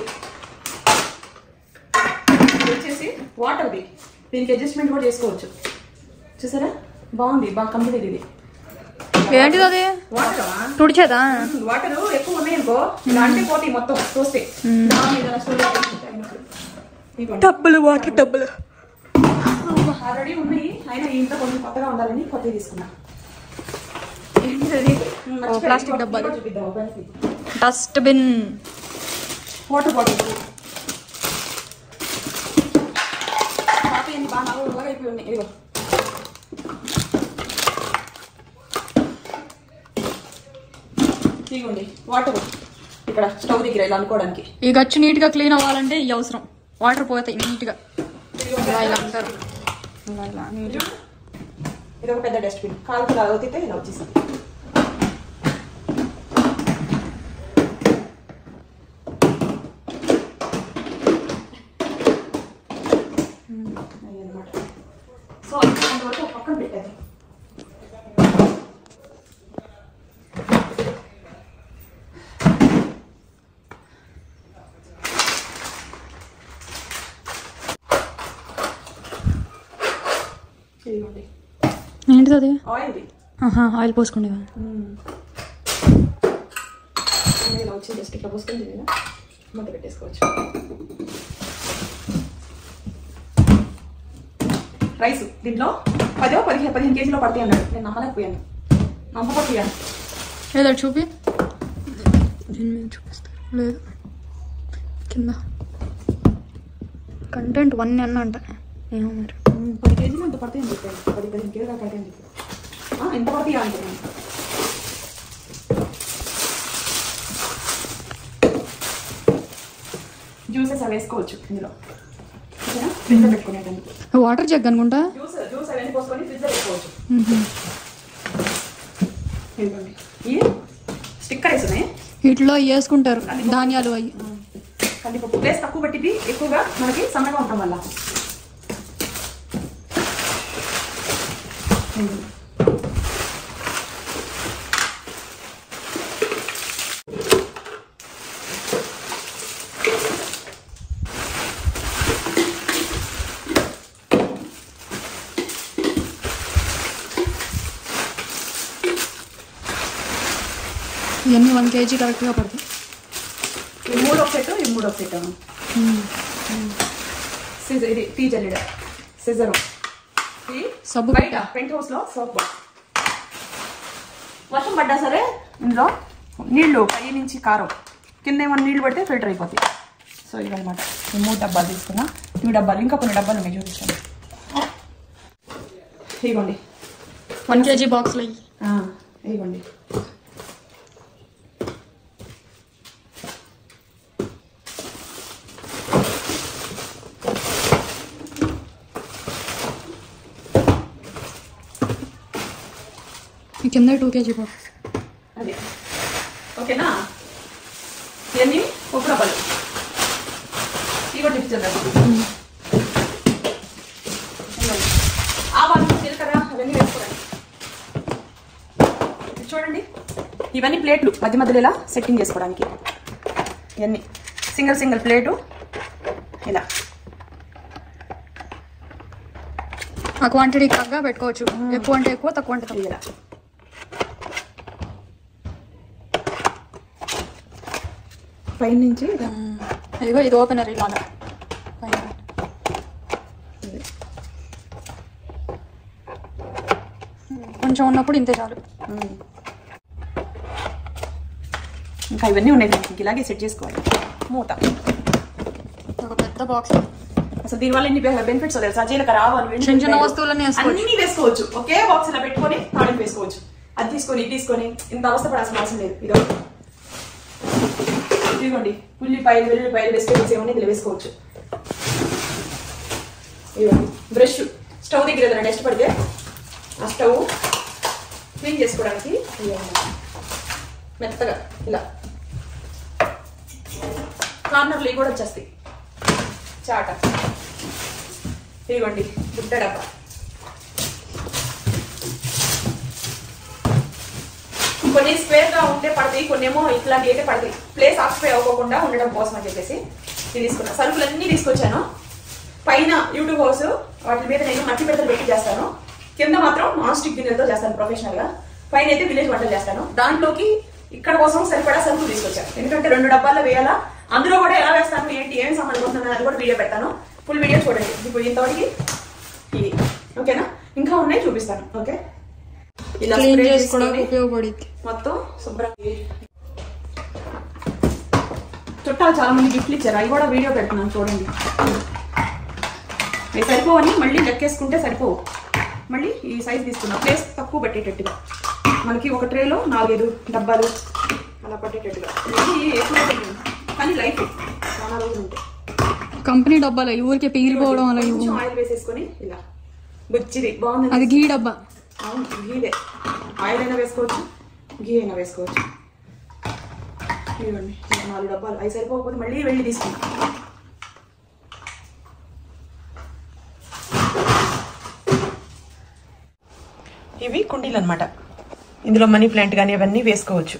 వచ్చేసి వాటర్ది. దీనికి అడ్జస్ట్మెంట్ కూడా చేసుకోవచ్చు. చూసారా, బాగుంది, బాగా కంప్లీట్. ఇది ఏంటిది? అది వాటర్ తుడిచేదా? వాటర్ ఎక్కువ ఉన్నాయనుకో అంటే పోతాయి మొత్తం చూస్తే. డబ్బులు, వాటర్ డబ్బులు ఆల్రెడీ ఉన్నాయి, అయినా ఇంట్లో కొంచెం కొత్తగా ఉండాలని కొత్తగా తీసుకున్నా. ఏంటిది? ప్లాస్టిక్ డబ్బాలు. చూపిద్దాం. Dustbin, water bottle. బాగా నల్లగా అయిపోయి ఉన్నాయి. ఇదిగో ఇదిగోండి వాటర్. ఇక్కడ స్టవ్ దగ్గర ఇలా అనుకోవడానికి. ఈ గచ్చు నీట్ గా క్లీన్ అవ్వాలంటే ఈ అవసరం. వాటర్ పోతాయి నీట్ గా. ఇలా అంటారు. ఇది ఒక పెద్ద డస్ట్బిన్. కాలుకి ఇలా అవుతే ఇలా వచ్చేసింది. అన్నమాట. సో అంతవరకు పక్కన పెట్టారు. ఇదిగోండి ఏంటిది అది? ఆయిల్. ఆయిల్ పోసుకునేవా? ఇలా వచ్చింది జస్ట్ ఇట్లా పోసుకొని తినేదా మూత పెట్టేసుకోవచ్చు. రైస్ దీంట్లో 10-15 కేజీలో పడతాయి అన్నాడు. నేను నమ్మలేకపోయాను, నమ్మకపోయాను. ఏదో చూపి, దీని మీద చూపిస్తా. లేదు కింద కంటెంట్ 1 అన్న అంట. ఏమో మరి 10 కేజీలు ఎంత పడతాయి అని చెప్పాను. 10-15 కేజీలు పడతాయి అని చెప్పాను. ఎంత పడతాయా అంటున్నాను. జ్యూసెస్ అవి వేసుకోవచ్చు ఇందులో. ఫ్రిడ్జ్లో పెట్టుకునేదానికి వాటర్ జగ్ అనుకుంటా. జ్యూస్ అవన్నీ పోసుకొని ఫ్రిడ్జ్లో పెట్టుకోవచ్చు. ఇదిగోండి ఈ స్టిక్కర్ వేసున్నాయి, వీటిలో వేసుకుంటారు ధాన్యాలు అవి. కందిపప్పు ప్లేస్ తక్కువ పట్టింది, ఎక్కువగా మనకి సన్నగా ఉండటం వల్ల. ఇవన్నీ 1 కేజీ కరెక్ట్గా పడుతుంది. ఈ 3 ఒక సెట్, ఈ 3 ఒక సెట్. ఇది టీ జల్లెడ, సిజర్, సబ్బు బయట పెంట్ హౌస్ లో సోప్. వర్షం పడ్డా సరే ఇందులో నీళ్లు పై నుంచి కారం, కింద ఏమన్నా నీళ్లు పడితే ఫిల్టర్ అయిపోతాయి. సో ఇవన్నమాట. ఈ 3 డబ్బాలు తీసుకున్నా. ఇవి డబ్బాలు, ఇంకా కొన్ని డబ్బాలు ఉన్నాయి చూపిస్తాను. ఇదిగోండి 1 కేజీ బాక్స్లో ఇదిగోండి. కింద 2 కేజీ బాక్స్. అదే ఓకేనా. ఇవన్నీ ఉప్పు డబ్బాలు. ఇవి కూడా చూపించాను. ఆవాలు, జీలకర్ర అవన్నీ వేసుకోవాలి. చూడండి ఇవన్నీ ప్లేట్లు మధ్య మధ్యలో ఇలా సెట్టింగ్ చేసుకోవడానికి. ఇవన్నీ సింగిల్ ప్లేటు ఇలా. ఆ క్వాంటిటీ తగ్గ పెట్టుకోవచ్చు. ఎక్కువ అంటే ఎక్కువ, తక్కువ అంటే తక్కువ. ఇలా పైన నుంచి ఇదిగో ఇది ఓపెనర్ ఇలాగా కొంచెం ఉన్నప్పుడు ఇంతే చాలు. ఇంకా ఇవన్నీ ఉన్నాయి, ఇలాగే సెట్ చేసుకోవాలి. మూత ఒక పెద్ద బాక్స్. అసలు దీనివల్ల ఎన్ని బెనిఫిట్స్ తెలుసా. జీలకర్ర, ఆవాలు, చిన్న చిన్న వస్తువులన్నీ అన్ని వేసుకోవచ్చు. ఒకే బాక్స్ ఇలా పెట్టుకొని తాళింపు వేసుకోవచ్చు. అది తీసుకొని ఇది తీసుకొని ఇంత అవస్థ పడాల్సిన అవసరం లేదు. ఇదో ఇదిగోండి ఉల్లిపాయలు, వెల్లుల్లిపాయలు, వెజిటేబుల్స్ ఏమన్నా ఇందులో వేసుకోవచ్చు. ఇదిగోండి బ్రష్, స్టవ్ దగ్గర ఏదైనా డస్ట్ పడితే ఆ స్టవ్ క్లీన్ చేసుకోవడానికి మెత్తగా ఇలా కార్నర్లు కూడా వచ్చేస్తాయి. చాట. ఇదిగోండి గుడ్డ డబ్బా. కొన్ని స్క్వేర్ గా ఉంటే పడతాయి, కొన్ని ఏమో ఇట్లాంటి అయితే పడతాయి. ప్లేస్ ఆక్యుపై అవ్వకుండా ఉండడం కోసం అని చెప్పేసి ఇది తీసుకున్నా. సరుకులన్నీ తీసుకొచ్చాను. పైన యూట్యూబ్ హౌస్ వాటి మీద నేను మట్టి పెద్దలు పెట్టి చేస్తాను. కింద మాత్రం నాన్ స్టిక్ గిన్నెలతో చేస్తాను ప్రొఫెషనల్ గా. పైన అయితే విలేజ్ వంటలు చేస్తాను. దాంట్లోకి ఇక్కడ కోసం సరిపడా సరుకులు తీసుకొచ్చాను. ఎందుకంటే 2 డబ్బాల్లో వేయాలా. అందులో కూడా ఎలా వేస్తాను, ఏంటి, ఏమి సామాన్లు పోతున్నాను అది కూడా వీడియో పెడతాను. ఫుల్ వీడియో చూడండి. ఇప్పుడు ఇంతవరకు ఇది ఓకేనా. ఇంకా ఉన్నాయి చూపిస్తాను. ఓకే ఇలా ఉపయోగపడింది మొత్తం శుభ్రంగా. చుట్టాలు చాలా మంది గిఫ్ట్లు ఇచ్చారు, అవి కూడా వీడియో పెడుతున్నాను చూడండి. అవి సరిపోవని మళ్ళీ లెక్కేసుకుంటే సరిపోవు. మళ్ళీ ఈ సైజ్ తీసుకున్నాం, ప్లేస్ తక్కువ పట్టేటట్టుగా. మనకి ఒక ట్రేలో 4-5 డబ్బాలు అలా పట్టేటట్టుగా. ఎక్కువ కానీ లైట్ చాలా రోజులు ఉంటాయి. కంపెనీ డబ్బాలు ఊరికే పీలిపోవడం అలా. ఆయిల్ వేసేసుకొని ఇలా బుచ్చిది బాగుంది. అది గీ డబ్బా. అవును గీదే. ఆయిల్ అయినా వేసుకోవచ్చు, గీ అయినా వేసుకోవచ్చు. ఇవ్వండి 4 డబ్బాలు. అవి సరిపోకపోతే మళ్ళీ వెళ్ళి తీసుకుంటాం. ఇవి కుండీలు అనమాట. ఇందులో మనీ ప్లాంట్ కానీ అవన్నీ వేసుకోవచ్చు.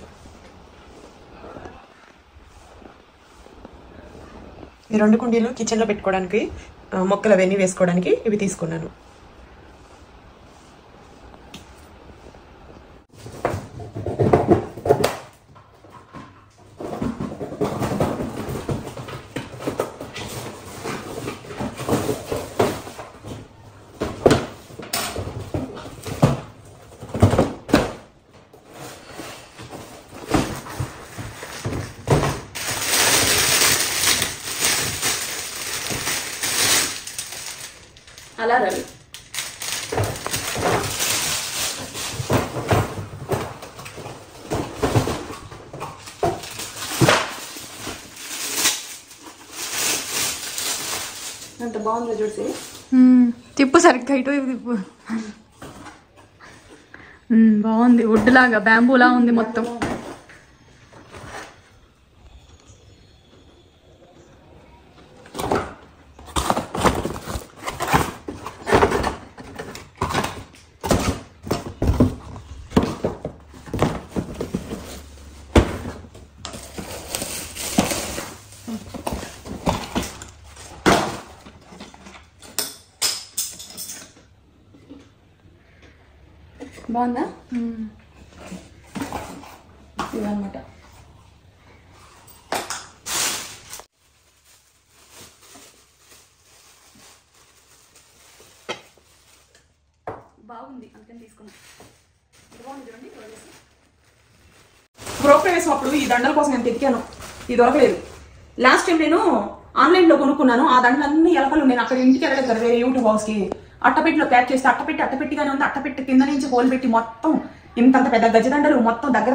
ఈ 2 కుండీలు కిచెన్లో పెట్టుకోవడానికి, మొక్కలు అవన్నీ వేసుకోవడానికి ఇవి తీసుకున్నాను. అలారాలు. ఎంత బాగుందో చూసి. తిప్పు సరిగ్గా ఇటు తిప్పు. బాగుంది, వుడ్ లాగా బ్యాంబూలా ఉంది మొత్తం. బాగుందా? ఇదన్నమాట. బాగుంది అందుకని తీసుకున్నా. బాగుంది చూడండి. గృహప్రవేశం అప్పుడు ఈ దండల కోసం నేను తెచ్చాను, ఇది దొరకలేదు. లాస్ట్ టైం నేను ఆన్లైన్ లో కొనుక్కున్నాను. ఆ దండలన్నీ ఎలకలు. నేను అక్కడ ఇంటికి వెళ్ళలేదు కదా, వేరే యూట్యూబ్ హౌస్ కి. అట్టపెట్టిలో ప్యాక్ చేస్తే అట్టపెట్టిగానే ఉంది. అట్టపెట్టి కింద నుంచి హోల్ పెట్టి మొత్తం ఇంతంత పెద్ద గజదండలు మొత్తం దగ్గర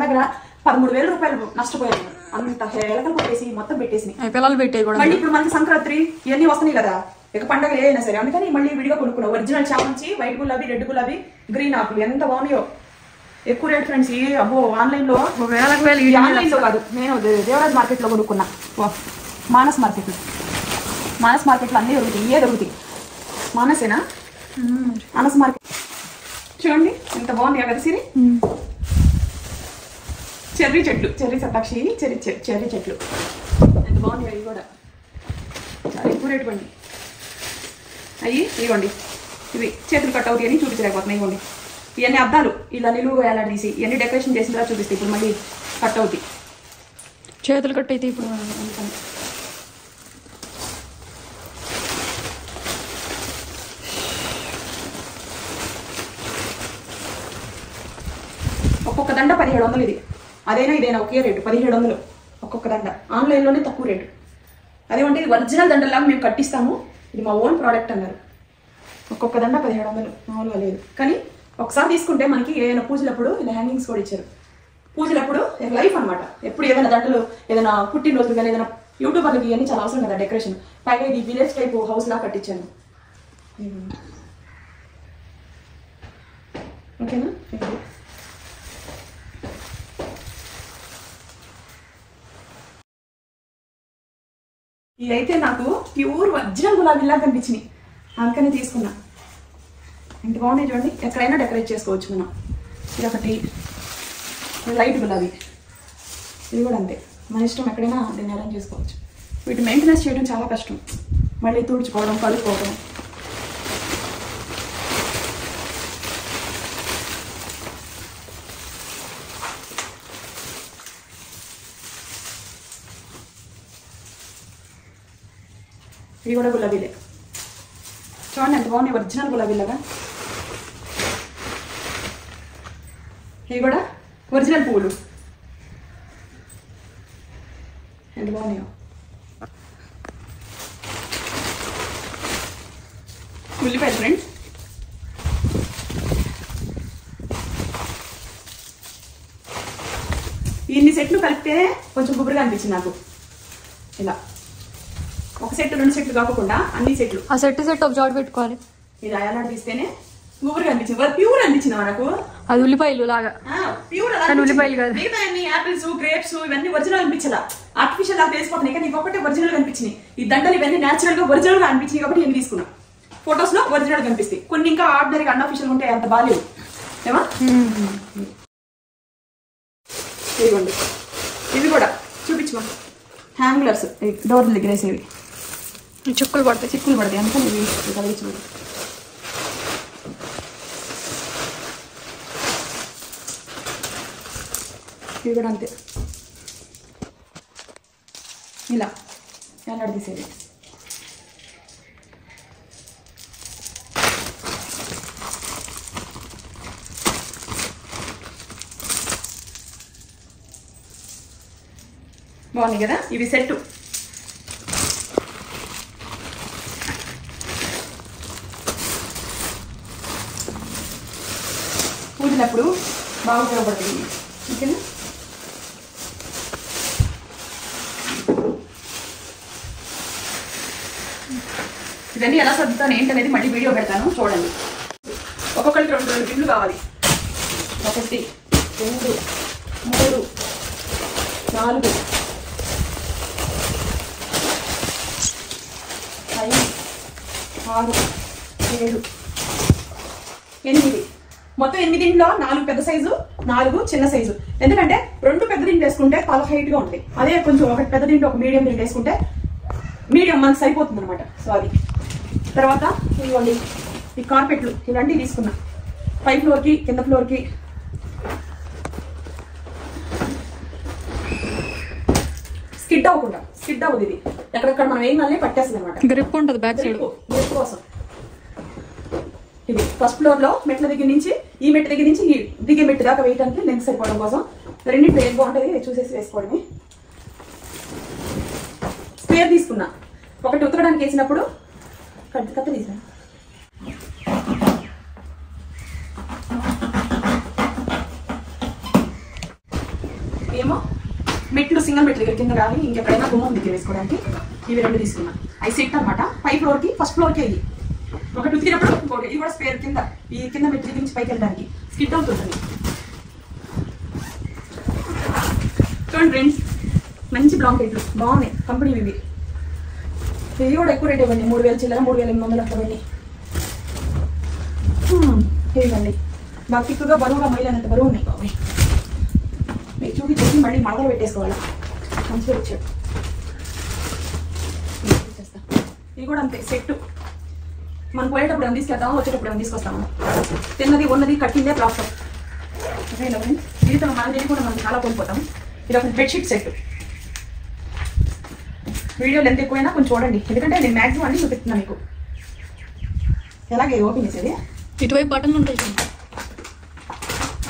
13,000 రూపాయలు నష్టపోయాను. అంత ఎలకలు కొట్టేసి మొత్తం పెట్టేసి పిల్లలు పెట్టే కూడా. మళ్ళీ ఇప్పుడు మనకి సంక్రాంతి ఇవన్నీ వస్తున్నాయి కదా, ఇక పండుగ ఏదైనా సరే, అందుకని మళ్ళీ విడిగా కొనుక్కున్నా. ఒరిజినల్ చామంచి, వైట్ గులాబీ, రెడ్ గులాబీ, గ్రీన్ ఆకులు ఎంత బాగున్నాయో. ఎక్కువ రేట్ ఫ్రెండ్స్. అబ్బో ఆన్లైన్ లో ఆన్లైన్ లో కాదు, నేను దేవరాజ్ మార్కెట్ లో కొనుక్కున్నా. మానస్ మార్కెట్ లో అన్నీ దొరుకుతాయి. ఇవే దొరుకుతాయి. మానసేనా? మానస్ మార్కెట్. చూడండి ఎంత బాగుంది కదా సిరి. చెర్రీ చెట్లు, చెర్రీ సతాక్షి, చెర్రీ చెట్లు ఎంత బాగుంది. అవి కూడా చాలా ఎక్కువ రేటు పండి. అవి ఇవ్వండి, ఇవి చేతులు కట్ అవుతాయి అని చూపించలేకపోతున్నాయి. ఇవ్వండి, ఇవన్నీ అద్దాలు ఇలా నిలువుగా వేలాడదీసి ఇవన్నీ డెకరేషన్ చేసిన తర్వాత చూపిస్తాయి. ఇప్పుడు మళ్ళీ కట్ అవుతాయి, చేతులు కట్ అయితే ఇప్పుడు. ఒక్కొక్క దండ 1700. ఇది అదైనా ఇదైనా ఒకే రేటు, 1700 ఒక్కొక్క దండ. ఆన్లైన్లోనే తక్కువ రేటు. అదేమంటే ఇది ఒరిజినల్ దండలాగా మేము కట్టిస్తాము, ఇది మా ఓన్ ప్రోడక్ట్ అన్నారు. ఒక్కొక్క దండ 1700, మామూలుగా లేదు. కానీ ఒకసారి తీసుకుంటే మనకి ఏదైనా పూజలప్పుడు ఇలా హ్యాంగింగ్స్ కూడా ఇచ్చారు. పూజలప్పుడు లైఫ్ అనమాట. ఎప్పుడు ఏదైనా దండలు, ఏదైనా పుట్టినరోజులు కానీ ఏదైనా యూట్యూబర్లకి ఇవన్నీ చాలా అవసరం కదా డెకరేషన్. పైగా ఇది విలేజ్ టైప్ హౌస్ లా కట్టించాను. ఓకేనా? ఇదైతే నాకు ప్యూర్ ఒరిజినల్ గులాబీలా కనిపించినాయి, అందుకని తీసుకున్నా. ఎంత బాగున్నాయి చూడండి. ఎక్కడైనా డెకరేట్ చేసుకోవచ్చు మనం. ఇది ఒకటి లైట్ గులాబీ, ఇది కూడా అంతే. మన ఇష్టం, ఎక్కడైనా దీన్ని అరేంజ్ చేసుకోవచ్చు. వీటి మెయింటెనెన్స్ చేయడం చాలా కష్టం. మళ్ళీ తుడుచుకోవడం, కలుపుకోవడం. ఇవి కూడా గులాబీలే. చూడండి ఎంత బాగున్నాయి, ఒరిజినల్ గులాబీలాగా. ఇవి కూడా ఒరిజినల్ పువ్వులు ఎంత బాగున్నాయో. ఉల్లిపాయలు ఫ్రెండ్స్. ఇన్ని సెట్లు కలిపితే కొంచెం గుబురుగా అనిపించింది నాకు. ఇలా ఒక సెట్ 2 సెట్లు కాకుండా అన్ని సెట్లు. ఆ సెట్ ఒక జాడ్ పెట్టుకోవాలి. ఇలా ఎలా తీస్తేనే గుబురుగా అనిపించింది. ప్యూర్ అనిపించింది మనకు. అది ఉల్లిపాయలు లాగా ప్యూర్. ఉల్లిపాయలు కాదు. మిగతాన్ని యాపిల్స్, గ్రేప్స్ ఇవన్నీ ఒరిజినల్ అనిపించలా, ఆర్టిఫిషియల్ లాగా తెలిసిపోతున్నాయి. కానీ ఇంకొకటి ఒరిజినల్ అనిపించినాయి. ఈ దండలు ఇవన్నీ నేచురల్ గా ఒరిజినల్ గా అనిపించినాయి కాబట్టి నేను తీసుకున్నా. ఫొటోస్ లో ఒరిజినల్ కనిపిస్తాయి, కొన్ని ఇంకా ఆర్డినరీగా అన్అఫిషియల్ ఉంటాయి, అంత బాగాలేవు ఏమా. ఇదిగోండి, ఇవి కూడా చూపించమా. హ్యాంగ్లర్స్, డోర్లు దగ్గర వేసేవి. చిక్కులు పడతాయి అందుకని ఇవి కలిగించు. ఇవి కూడా అంతే, ఇలా ఎలాంటి తీసేది. బాగుంది కదా. ఇవి సెట్. పూజలప్పుడు బాగా ఉపయోగపడుతుంది. ఓకేనా? ఇవన్నీ ఎలా సర్దుతాను ఏంటనేది మళ్ళీ వీడియో పెడతాను, చూడండి. ఒక్కొక్కరికి 2 గిన్నెలు కావాలి. 1 2 3 4 5 6 7 8. మొత్తం 8 ఇంట్లో 4 పెద్ద సైజు, 4 చిన్న సైజు. ఎందుకంటే 2 పెద్ద దిండు వేసుకుంటే తల హైట్ గా ఉంటుంది. అదే కొంచెం ఒక పెద్ద దిండు ఒక మీడియం దిండు వేసుకుంటే మీడియం మనకు సరిపోతుంది అనమాట. సో అది తర్వాత ఇవ్వండి ఈ కార్పెట్లు ఇలాంటివి తీసుకున్నా. పై ఫ్లోర్ కి కింద ఫ్లోర్ కి స్కిడ్ అవ్వదు. ఇది ఎక్కడెక్కడ మనం ఏం కాలే పట్టేస్తుంది అనమాట. గ్రిప్ ఉంటుంది బ్యాక్ సైడ్ గ్రిప్ కోసం. ఇది ఫస్ట్ ఫ్లోర్ లో మెట్ల దగ్గర నుంచి ఈ మెట్ల దగ్గర నుంచి ఈ దిగే మెట్టు దాకా వేయడానికి లెంత్ సరిపోవడం కోసం రెండింటి ఏం బాగుంటుంది చూసేసి వేసుకోవడమే. స్క్వేర్ తీసుకున్నా. ఒకటి ఉతకడానికి వేసినప్పుడు కత్త తీసా. ఏమో మెట్లు సింగిల్ మెట్ల దగ్గర కింద కానీ ఇంకెక్కడైనా గుమ్మం దగ్గర వేసుకోవడానికి ఇవి 2 తీసుకున్నా. అవి సెట్ అనమాట. పై ఫ్లోర్ కి ఫస్ట్ ఫ్లోర్ కి ఇది ఒకటి ఉతికినప్పుడు ఇంకోటి. ఇది కూడా స్పేర్ కింద ఈ కింద మెట్ల నుంచి పైకి వెళ్ళడానికి స్కిడ్ అవుతుంది. చూడండి ఫ్రెండ్స్, మంచి బ్లాంకెట్లు బాగున్నాయి, కంపెనీ ఇవి. ఇది కూడా ఎక్కువ రేట్ ఇవ్వండి, 3000 చిల్లర, 3800 అట్లా ఇవ్వండి. ఇవ్వండి బాగా తిక్కుగా బరువుగా మైలైనంత బరువు ఉన్నాయి బాబాయ్. మీకు చూపించేసి మళ్ళీ మడగలు పెట్టేసుకోవాలి. మంచిగా వచ్చాడు. ఇది కూడా అంతే సెట్. మనం పోయేటప్పుడు ఏమైనా తీసుకెళ్తాము, వచ్చేటప్పుడు ఏమైనా తీసుకొస్తాము. తిన్నది ఉన్నది కట్టిందే ప్లాస్టర్. ఓకేనా ఫ్రెండ్స్? దీంతో మనం తెలియకుండా మనం చాలా కోల్పోతాం. ఇది ఒక బెడ్షీట్ సెట్. వీడియో లెంత్ ఎక్కువైనా కొంచెం చూడండి, ఎందుకంటే నేను మ్యాక్సిమం అన్ని చూపిస్తున్నాను మీకు. ఎలాగే ఓపెన్ చేసేది? ఇటువైపు బటన్లు ఉంటాయి,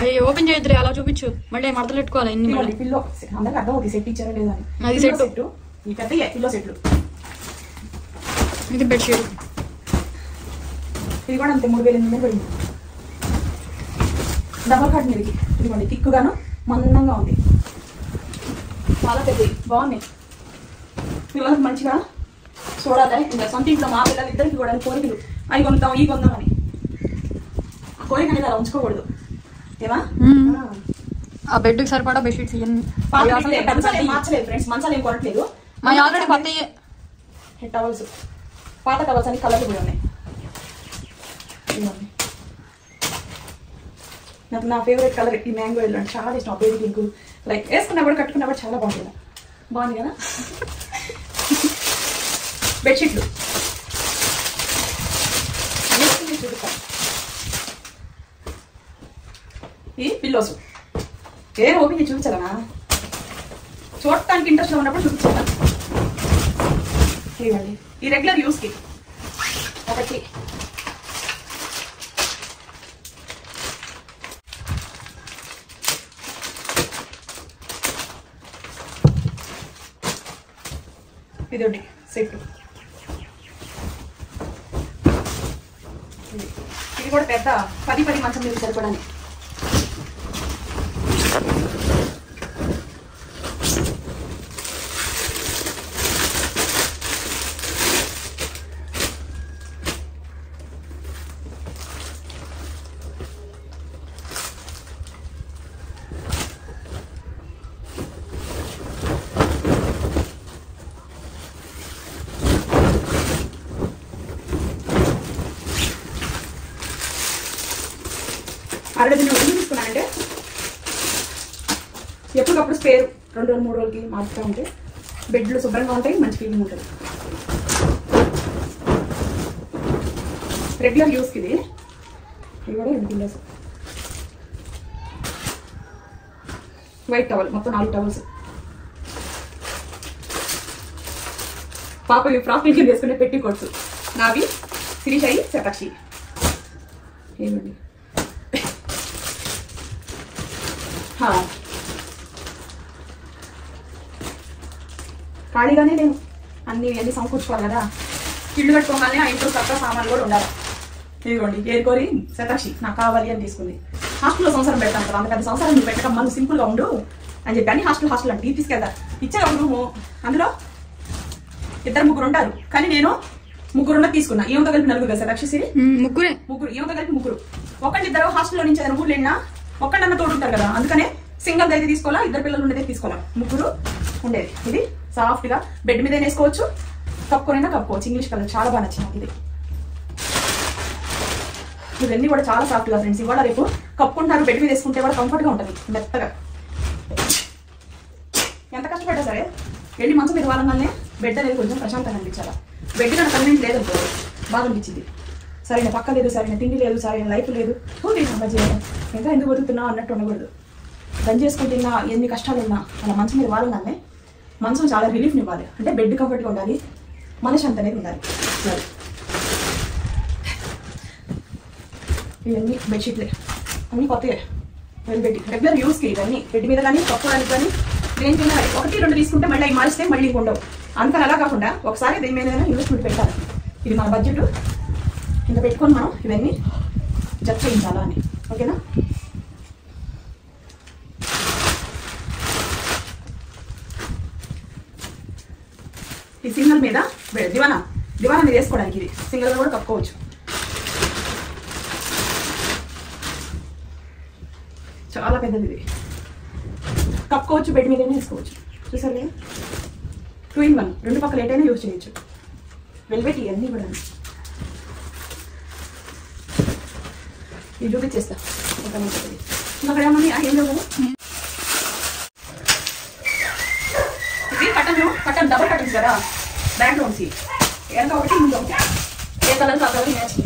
అవి ఓపెన్ చేయొద్దు, అలా చూపించు. మళ్ళీ మడతలు పెట్టుకోవాలి. మళ్ళీ పిల్లో అందరికి అర్థం అవుతుంది సెట్ ఇచ్చారో లేదా అని. అది సెట్. ఈ పెద్ద పిల్లో సెట్లు. ఇది బెడ్షీట్. ఇది కూడా అంతే 3800 పడింది. డబల్ కట్ మీదకి ఇదిగోండి, తిక్కుగాను మందంగా ఉంది, చాలా పెద్దది, బాగున్నాయి. పిల్లలకు మంచిగా చూడాలి. ఇంకా సొంత ఇంట్లో మా పిల్లలు ఇద్దరికి కూడా కోరికలు అవి కొందాం ఈ కొందామని. ఆ కోరిక అనేది అలా ఉంచుకోకూడదు. ఏమా ఆ బెడ్ సరిపడా బెడ్షీట్స్ మార్చలేదు ఫ్రెండ్స్, మంచాలు ఏం కొనట్లేదు. మా ఆల్రెడీ కొత్త హెడ్ టవల్స్, పాత టవల్స్ అని కలర్లు కూడా ఉన్నాయి. నాకు నా ఫేవరెట్ కలర్ ఈ మ్యాంగో ఎల్లో అంటే చాలా ఇష్టం. బేబీ పింక్ లైక్ వేసుకున్నా కూడా కట్టుకున్నా కూడా చాలా బాగుంటుంది. బాగుంది కదా? బెడ్షీట్లు చూపిస్తాను. ఈ పిల్లోస్ ఏం ఓపెన్ చేసి చూపించాలనా? చూడటానికి ఇంట్రెస్ట్ ఉన్నప్పుడు చూపించాను. ఇవ్వండి ఈ రెగ్యులర్ యూస్కి ఒకటి. ఇదండి సెట్. ఇది కూడా పెద్ద 10 మంచం మీద సరిపడాలి. అరడజన్ ఎందుకు తీసుకున్నానంటే ఎప్పటికప్పుడు స్పేర్ 2 రోజులు 3 రోజులకి మార్చుతూ ఉంటే బెడ్లు శుభ్రంగా ఉంటాయి, మంచి ఫీలింగ్ ఉంటుంది. రెగ్యులర్ యూస్కి ఇది. ఇవి కూడా 2 పిల్లోస్. వైట్ టవల్, మొత్తం 4 టవల్స్. పాప ఇవి ఫ్రాక్ కింద వేసుకునే పెట్టి కొట్టు. నావి సిరిషాయి శతాక్షి. ఏమండి ఖాళీగానే నేను అన్ని సమకూర్చుకోవాలి కదా. ఇల్లు కట్టుకోగానే ఆ ఇంట్లో చక్కగా సామాన్లు కూడా ఉండాలి. ఇదిగోండి ఏరుకోరి శతాక్షి నాకు కావాలి అని తీసుకుంది. హాస్టల్లో సంవత్సరం పెడతాను కదా, అంత పెద్ద సంవత్సరం నువ్వు పెట్టకమ్మా, నువ్వు సింపుల్గా ఉండు అని చెప్పి అన్ని హాస్టల్ అంటే తీసుకెళ్తా. ఇచ్చారు ఒక రూము, అందులో 2-3 ఉంటారు, కానీ నేను 3 తీసుకున్నా. ఏమంతా కలిపి 4 కదా సార్ అక్షశ్రీ? ముగ్గురు ఏమంతా కలిపి 3. ఒకళ్ళిద్దరు హాస్టల్లో నుంచి ఏదైనా ఊర్లు వెళ్ళినా ఒక్కడన్నా తోడు ఉంటారు కదా, అందుకనే సింగల్ అయితే తీసుకోవాలా, 2 పిల్లలు ఉండేదే తీసుకోవాలా, 3 ఉండేది. ఇది సాఫ్ట్ గా బెడ్ మీద వేసుకోవచ్చు, కప్పుకొనైనా కప్పుకోవచ్చు. ఇంగ్లీష్ కలర్ చాలా బాగా నచ్చింది ఇది. ఇవన్నీ కూడా చాలా సాఫ్ట్ గా ఫ్రెండ్స్. ఇవాళ రేపు కప్పుకుంటారు, బెడ్ మీద వేసుకుంటే కూడా కంఫర్ట్ గా ఉంటుంది, మెత్తగా. ఎంత కష్టపడ్డా సరే వెళ్ళి మంచం మీద వాళ్ళనే బెడ్ అనేది కొంచెం ప్రశాంతంగా అనిపించాలా. బెడ్ నాకు కన్వీనియంట్ లేదనుకో బాగా అనిపించింది. సరైన పక్క లేదు, సరైన తిండి లేదు, సరైన లైఫ్ లేదు, ఇంకా ఎందుకు బతుకుతున్నా అన్నట్టు ఉండకూడదు. పని చేసుకుంటున్నా ఎన్ని కష్టాలు ఉన్నా అలా మంచం మీద వాళ్ళనే మనసు చాలా రిలీఫ్ని ఇవ్వాలి. అంటే బెడ్ కంఫర్ట్గా ఉండాలి, మనశ్శాంతి అనేది ఉండాలి. ఇవన్నీ బెడ్షీట్లే అన్నీ కొత్తగా వెళ్ళబెట్టి రెగ్యులర్ యూస్కి ఇవన్నీ బెడ్ మీద కానీ కప్పుకోవడానికి కానీ దేనికైనా 1-2 తీసుకుంటే మళ్ళీ అవి మారిస్తే మళ్ళీ ఉండవు. అంతగా అలా కాకుండా ఒకసారి దేని మీద ఇన్వెస్ట్మెంట్ పెట్టాలి. ఇది మన బడ్జెట్, ఇంకా పెట్టుకొని మనం ఇవన్నీ జప్ చేయించాలా అని. ఓకేనా? ఈ సింగల్ మీద దివానా మీద వేసుకోవడానికి ఇది సింగల్ కూడా కప్పుకోవచ్చు. చాలా పెద్దది ఇది, కప్పుకోవచ్చు, బెడ్ మీద వేసుకోవచ్చు. చూసారు 2-in-1, 2 పక్కల ఏటైనా యూజ్ చేయొచ్చు. వెల్వెట్ ఇవన్నీ కూడా ఇది చూపించేస్తా. అక్కడ ఏమన్నా ఏం లేవు. ఇది కట్టన్ డబుల్ కట్టన్స్ కదా, బ్యాక్ లోన్స్ ఎంత ఒకటి ముందు ఒకటి, ఏ కలర్ ఆ కలర్ మ్యాచ్.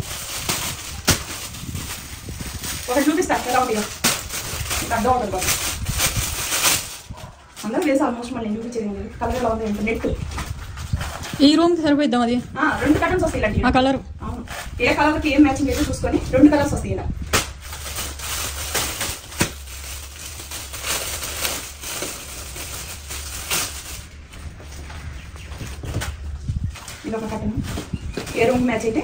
ఒకటి చూపిస్తా ఎలా ఉంటాయో, అర్థం అవుతుంది బాగా. అందరూ వేసి ఆల్మోస్ట్ మళ్ళీ చూపించేది కలర్ ఎలా ఉంది. నెట్ ఈ రూమ్ సరిపోయిద్దాం. అది 2 కటన్స్ వస్తాయి ఇలాంటి. ఆ కలర్ అవును, ఏ కలర్కి ఏం మ్యాచింగ్ అయితే చూసుకొని 2 కలర్స్ వస్తాయి ఇలా. ఇది ఒక కటన్, ఏ రూమ్ మ్యాచ్ అయితే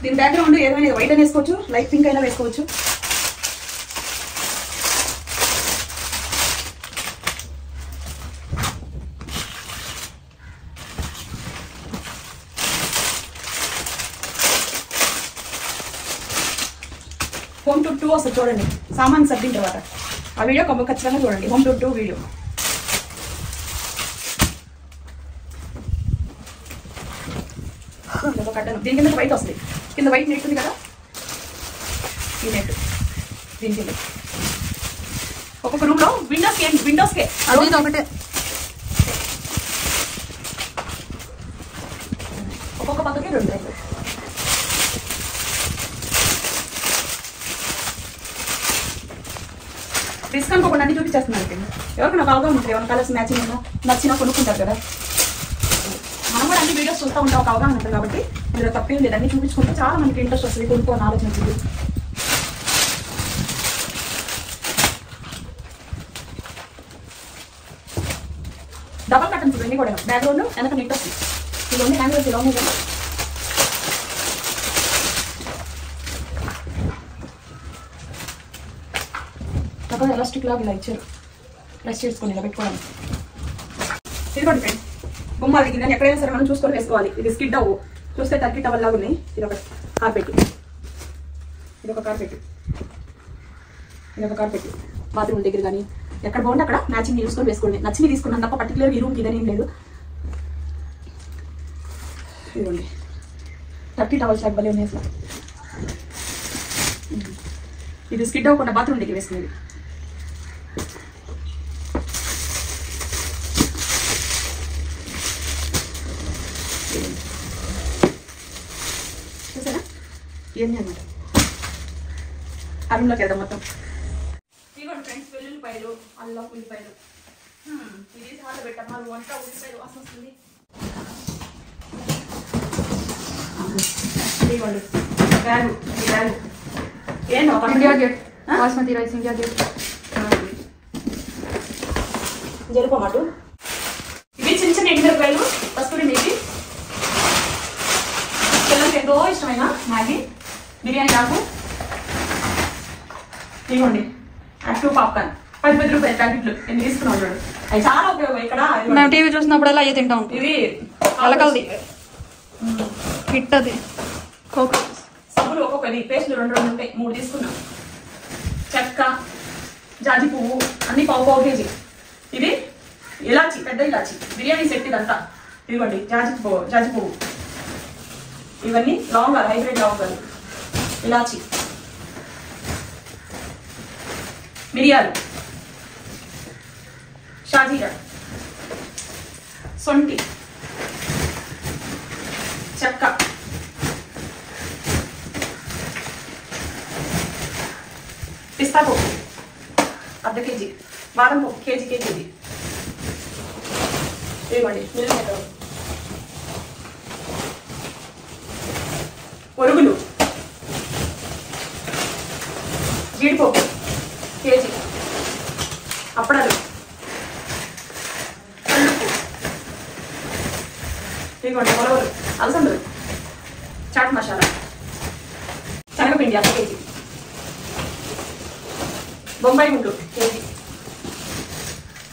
దీని బ్యాక్గ్రౌండ్ ఏదైనా వైట్ అని వేసుకోవచ్చు, లైట్ పింక్ అయినా వేసుకోవచ్చు. హోమ్ టూర్ 2 వస్తుంది చూడండి, సామాన్ సర్దిన తర్వాత. ఆ వీడియో ఖచ్చితంగా చూడండి, హోమ్ టూర్ 2 వీడియో. కట్టను దీని కింద వైట్ వస్తుంది, కింద వైట్ నెట్ ఉంది కదా, ఈ నెట్ దీని కింద. ఒక్కొక్క రూమ్ లో విండోస్కే ఒకటే, ఒక్కొక్క పక్కకి 2. రిస్క్ అనుకోకుండా అన్ని చూపించేస్తున్నాను. ఎవరికి నాకు అవగాహన ఉంటుంది, ఎవరి కలర్స్ మ్యాచింగ్ నచ్చినా కొనుక్కుంటారు కదా. మనం కూడా అన్ని వీడియోస్ చూస్తూ ఉంటాం, ఒక అవగాహన ఉంటుంది కాబట్టి ఇందులో తప్పేం లేదు. అన్ని చూపించుకుంటే చాలా మనకి ఇంట్రెస్ట్ వస్తుంది, కొనుక్కోని ఆలోచన వచ్చింది. డబల్ కటన్స్ ఇవన్నీ కూడా బ్యాక్గ్రౌండ్ వెనక నెట్ వస్తుంది. ఇవన్నీ హ్యాండిల్స్ ఇలా ఉన్నాయి కదా. అక్కడ ఎలాస్టిక్ లాగా ఇలా ఇచ్చారు, ప్రెస్ చేసుకొని ఇలా పెట్టుకోవడానికి. ఇదిగోండి ఫ్రెండ్స్, బొమ్మ దిగిందని ఎక్కడైనా సరే మనం చూసుకొని వేసుకోవాలి. ఇది స్కిడ్ అవ్వు, చూస్తే టర్కీ టవల్ లాగా ఉన్నాయి. ఇది ఒక కార్పెట్, ఇది ఒక కార్పెట్, ఇది ఒక కార్పెట్. బాత్రూమ్ దగ్గర కానీ ఎక్కడ బాగుంటే అక్కడ మ్యాచింగ్ చూసుకొని వేసుకోండి. నచ్చింది తీసుకున్నాను తప్ప పర్టికులర్ ఈ రూమ్కి ఇదని ఏం లేదు. ఇదిగోండి టర్కీ టవల్ షాట్ భలే ఉన్నాయి అసలు. ఇది స్కిడ్ అవ్వకుండా బాత్రూమ్ దగ్గర వేసుకునేది. చూసారా ఇవన్నీ అనమాట. ఆ రూమ్లోకి వెళ్దాం మొత్తం. ఇదిగోండి ఫ్రెండ్స్, వెల్లుల్లిపాయలు, అల్లం, ఉల్లిపాయలు. ఇది చాలా పెట్టమ్మా, వంట ఉల్లిపాయలు వాసన వస్తుంది. ఇదిగోండి బ్యాగు, ఈ బ్యాగు ఏంటో India gate basmati rice, India gate. జీలకర్ర, ఇవి చిన్న చిన్న ఎండుమిరపకాయలు, కస్తూరి మేతి, పిల్లలకి ఎంతో ఇష్టమైన మ్యాగీ, బిర్యానీ ఆకు, ఇవ్వండి యాక్టివ్ పాప్కార్న్ 10 రూపాయలు ప్యాకెట్లు. నేను తీసుకున్నాను చూడు, అవి చాలా ఉపయోగం. ఇక్కడ మేము టీవీ చూసినప్పుడల్లా అయ్యే తింటాం. ఇవి అలకల్ది హిట్ అది. కోకో సబ్బులు ఒక్కొక్కది, పేస్టులు 2 ఉంటాయి, 3 తీసుకున్నాం. చెక్క, జాజి పువ్వు అన్ని పావు కేజీ. ఇది ఇలాచి, పెద్ద ఇలాచి, బిర్యానీ సెట్ ఇదంతా. ఇదిగోండి జాజి పువ్వు, ఇవన్నీ లవంగాలు, హైబ్రిడ్ లవంగాలు, ఇలాచి, మిరియాలు, షాజీరా, సొంటి, చెక్క, పిస్తా పప్పు 1/2 కేజీ, బాదం పప్పు కేజీ, ఇవ్వండి మిల్లిమేకలు, పొరుగులు, జీడిపప్పు కేజీ, అప్పడాలు, ఇదిగోండి మొలవలు, అలసందలు, చాట్ మసాలా, శనగపిండి 1/2 కేజీ, బొంబాయి గుండు కేజీ,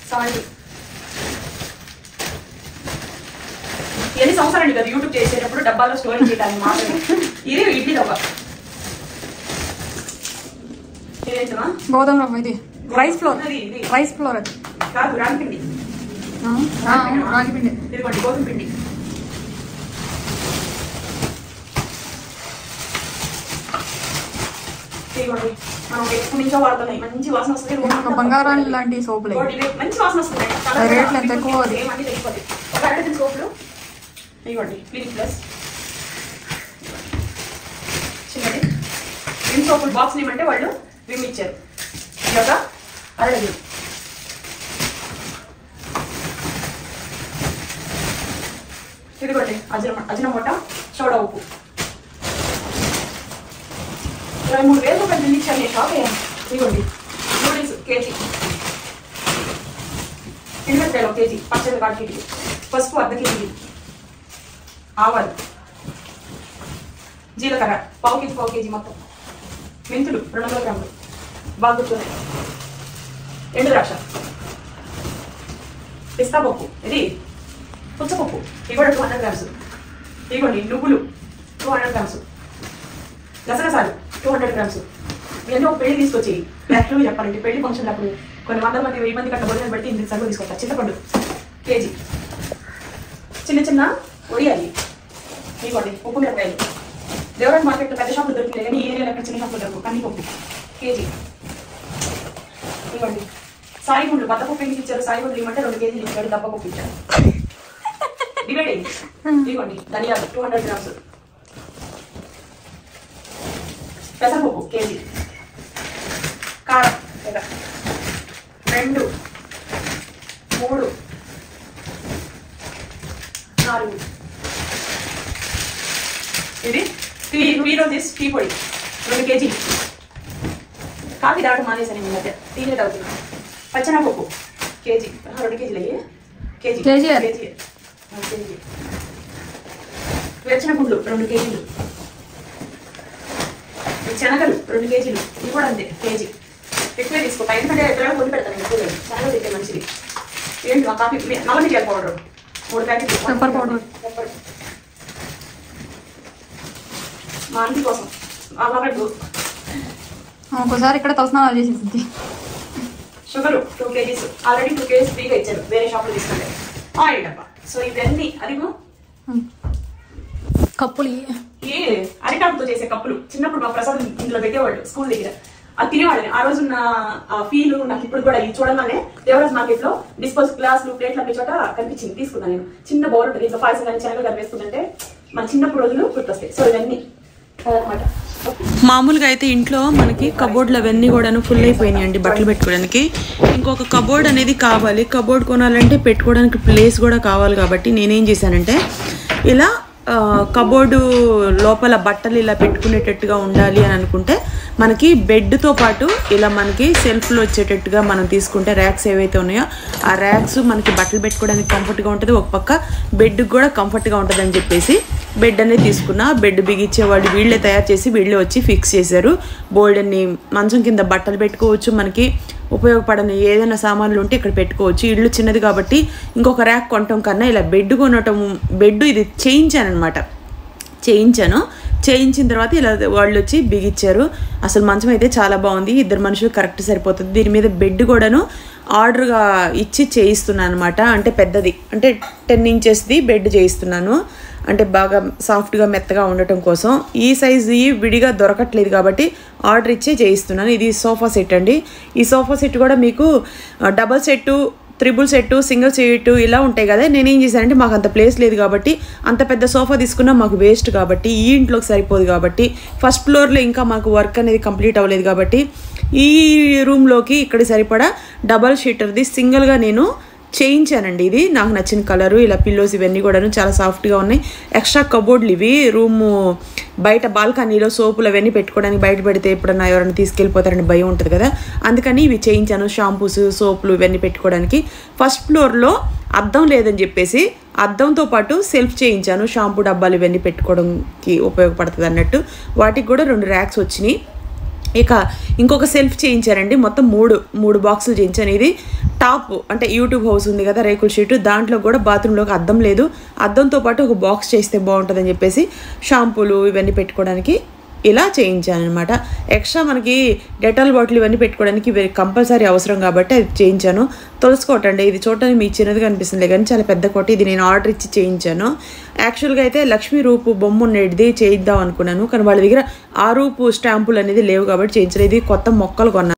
సాల్ట్. ఎన్ని సంవత్సరాలు కదా యూట్యూబ్ చేసేటప్పుడు డబ్బాలో స్టోరేజ్ చేయడానికి మాత్రమే. ఇది ఇడ్లీ డబ్బా. ఇదేంటమా? గోధుమ రవ్వ. ఇది రైస్ ఫ్లోర్. రైస్ ఫ్లోర్ అది కాదు, రాగి పిండి. రాగి పిండి. ఇదిగోండి గోధుమ పిండి. ఇదిగోండి మనం ఎప్పటి నుంచో వాడుతున్నాయి, మంచి వాసన వస్తుంది. బంగారాన్ని లాంటి సోపులు, మంచి వాసన వస్తుంది. రేట్లు ఎంత ఎక్కువ, అన్ని తెచ్చిపోతాయి. ఒక 2 సోపులు ఇవ్వండి, క్లినిక్ ప్లస్ చిన్నది. విమ్ సోపులు బాక్స్ ఇవ్వమంటే వాళ్ళు విమ్ ఇచ్చారు. ఇది ఒక 1/2 డజన్. ఇదిగోండి అజినమోటా, సోడా ఉప్పు. 23,000 రూపాయలు బిల్ ఇచ్చాను నేను, షాప్ అయ్యాను. ఇదిగోండి నూడిల్స్ కేజీ, ఎండుమిరపకాయలు 1 కేజీ, పచ్చడి 1 కేజీ, పసుపు 1/2 కేజీ, ఆవాలు, జీలకర్ర పావు కేజీ మొత్తం, మెంతులు 200 గ్రాములు బాగా గుర్తున్నాయి, ఎండు ద్రాక్ష, పిస్తా పప్పు, ఇది పుచ్చపప్పు, ఇవి కూడా 200 గ్రామ్స్. ఇదిగోండి నువ్వులు 200 గ్రామ్స్, గసగసాలు 200 గ్రామ్స్. ఇవన్నీ ఒక పెళ్లి తీసుకొచ్చి యాక్చువల్గా చెప్పాలంటే పెళ్లి ఫంక్షన్ అప్పుడు కొన్ని 100 మంది 1000 మంది కట్ట భోజనం పెడితే ఇంటికి సరుకు తీసుకొస్తా. చింతపండు కేజీ, చిన్న ఉడియాలి. ఇవ్వండి ఉప్పు మిరపకాయలు. దేవరాజ్ మార్కెట్లో పెద్ద షాపులు దొరికినాయి కానీ ఈ ఏరియాలో ఎక్కడ చిన్న షాపులు దొరుకు. కందిపప్పు కేజీ. ఇవ్వండి సాయి గుండ్లు, బద్దపప్పు ఎందుకు ఇచ్చారు? సాయి గుండ్లు ఇవ్వమంటే 2 కేజీలు ఇచ్చాడు, దప్పపప్పు ఇచ్చాడు. డివైడ్ అయింది. ఇవ్వండి ధనియాలు 200 గ్రామ్స్, పెసరపప్పు కేజీ, కారం 2, 3, 4. ఇది టీ పొడి 2 కేజీలు. కాఫీ తాగడం మానేసాను ఈ మధ్య, టీనే తాగుతున్నాను. పచ్చనపప్పు కేజీ, 2 కేజీలు అయ్యి కేజీ. వేరుశనగ గుండ్లు 2 కేజీలు, శనగలు 2 కేజీలు, ఇవి కూడా అంతే కేజీ. ఎక్కువే తీసుకుంటా ఎందుకంటే ఎక్కడైనా కొద్ది పెడతాను ఎక్కువ. శనగలు తింటే మంచిది. ఏంటి మా కాఫీ నల్ల మిరియాల పౌడర్ 3 ప్యాకెట్లు, పెప్పర్ పౌడర్, మా ఆంటీ కోసం అలవాటు. ఒకసారి ఇక్కడ తలస్నానాలు చేసేసింది. షుగర్ 2 కేజీస్, ఆల్రెడీ 2 కేజీస్ ఫ్రీగా ఇచ్చారు వేరే షాప్లో తీసుకుంటే. ఆయిల్ డబ్బా. సో ఇవన్నీ అదిగో కప్పులు, ఏ అరిటాకుతో చేసే కప్పులు. చిన్నప్పుడు మా ప్రసాద్ ఇందులో పెట్టేవాళ్ళు స్కూల్ దగ్గర, అది తినేవాళ్ళని. ఆ రోజున్న ఫీల్ నాకు ఇప్పుడు కూడా ఇది చూడగానే దేవరాజ్ మార్కెట్ లో డిస్పోజ్ గ్లాసులు ప్లేట్లు అన్ని చోట కనిపించింది, తీసుకున్నాను నేను. చిన్న బౌల్ ఉంటుంది, ఇంట్లో పాయసం కానీ శనగలు కానీ వేసుకుంటే మన చిన్నప్పుడు రోజులు గుర్తొస్తాయి. సో ఇవన్నీ అనమాట. మామూలుగా అయితే ఇంట్లో మనకి కబోర్డ్లు అవన్నీ కూడాను ఫుల్ అయిపోయినాయి అండి బట్టలు పెట్టుకోవడానికి. ఇంకొక కబోర్డ్ అనేది కావాలి. కబోర్డ్ కొనాలంటే పెట్టుకోవడానికి ప్లేస్ కూడా కావాలి. కాబట్టి నేనేం చేశానంటే ఇలా కబోర్డు లోపల బట్టలు ఇలా పెట్టుకునేటట్టుగా ఉండాలి అని అనుకుంటే మనకి బెడ్తో పాటు ఇలా మనకి సెల్ఫ్లో వచ్చేటట్టుగా మనం తీసుకుంటే ర్యాక్స్ ఏవైతే ఉన్నాయో ఆ ర్యాక్స్ మనకి బట్టలు పెట్టుకోవడానికి కంఫర్ట్గా ఉంటుంది, ఒక పక్క బెడ్కి కూడా కంఫర్ట్గా ఉంటుంది అని చెప్పేసి బెడ్ అనేది తీసుకున్నా. బెడ్ బిగించేవాళ్ళు వీళ్ళే తయారు చేసి వీళ్ళే వచ్చి ఫిక్స్ చేశారు. బోల్డన్ని మంచం కింద బట్టలు పెట్టుకోవచ్చు, మనకి ఉపయోగపడని ఏదైనా సామాన్లు ఉంటే ఇక్కడ పెట్టుకోవచ్చు. ఇల్లు చిన్నది కాబట్టి ఇంకొక ర్యాక్ కొనటం కన్నా ఇలా బెడ్ కొనటం, బెడ్ ఇది చేయించిన తర్వాత ఇలా వాళ్ళు వచ్చి బిగిచ్చారు. అసలు మంచం అయితే చాలా బాగుంది, 2 మనుషులు కరెక్ట్ సరిపోతుంది. దీని మీద బెడ్ కూడాను ఆర్డర్గా ఇచ్చి చేయిస్తున్నాను అనమాట. అంటే పెద్దది, అంటే 10 ఇంచెస్ది బెడ్ చేయిస్తున్నాను, అంటే బాగా సాఫ్ట్గా మెత్తగా ఉండటం కోసం. ఈ సైజు విడిగా దొరకట్లేదు కాబట్టి ఆర్డర్ ఇచ్చే చేయిస్తున్నాను. ఇది సోఫా సెట్ అండి. ఈ సోఫా సెట్ కూడా మీకు double set, triple set, single set ఇలా ఉంటాయి కదా. నేనేం చేశానంటే మాకు అంత ప్లేస్ లేదు కాబట్టి, అంత పెద్ద సోఫా తీసుకున్నా మాకు వేస్ట్ కాబట్టి, ఈ ఇంట్లోకి సరిపోదు కాబట్టి, ఫస్ట్ ఫ్లోర్లో ఇంకా మాకు వర్క్ అనేది కంప్లీట్ అవ్వలేదు కాబట్టి ఈ రూమ్లోకి ఇక్కడ సరిపడా డబల్ షీటర్ది సింగిల్గా నేను చేయించానండి. ఇది నాకు నచ్చిన కలరు. ఇలా పిల్లోస్ ఇవన్నీ కూడాను చాలా సాఫ్ట్గా ఉన్నాయి. ఎక్స్ట్రా కబోర్డ్లు ఇవి. రూము బయట బాల్కనీలో సోపులు అవన్నీ పెట్టుకోవడానికి బయట పెడితే ఎప్పుడన్నా ఎవరైనా తీసుకెళ్ళిపోతారని భయం ఉంటుంది కదా, అందుకని ఇవి చేయించాను. షాంపూస్, సోపులు ఇవన్నీ పెట్టుకోవడానికి. ఫస్ట్ ఫ్లోర్లో అద్దం లేదని చెప్పేసి అద్దంతో పాటు సెల్ఫ్ చేయించాను. షాంపూ డబ్బాలు ఇవన్నీ పెట్టుకోవడానికి ఉపయోగపడుతుంది అన్నట్టు. వాటికి కూడా 2 ర్యాక్స్ వచ్చినాయి. ఇక ఇంకొక సెల్ఫ్ చేయించానండి. మొత్తం 3 బాక్సులు చేయించాను. ఇది టాప్, అంటే యూట్యూబ్ హౌస్ ఉంది కదా రేకుల షీటు, దాంట్లో కూడా బాత్రూంలోకి అద్దం లేదు. అద్దంతో పాటు ఒక బాక్స్ చేస్తే బాగుంటుందని చెప్పేసి షాంపూలు ఇవన్నీ పెట్టుకోవడానికి ఇలా చేయించాను అనమాట. ఎక్స్ట్రా మనకి డెటాల్ బాటిల్ ఇవన్నీ పెట్టుకోవడానికి కంపల్సరీ అవసరం కాబట్టి అది చేయించాను. తులసి కోట అండి. ఇది చూడటానికి మీకు చిన్నదిగా అనిపిస్తుంది కానీ చాలా పెద్ద కోట. ఇది నేను ఆర్డర్ ఇచ్చి చేయించాను. యాక్చువల్గా అయితే లక్ష్మీ రూపు బొమ్మ ఉండేది చేయిద్దాం అనుకున్నాను, కానీ వాళ్ళ దగ్గర ఆ రూపు స్టాంపులు అనేది లేవు కాబట్టి చేయించలేదు. ఇది కొత్త మొక్కలు కొన్నాను.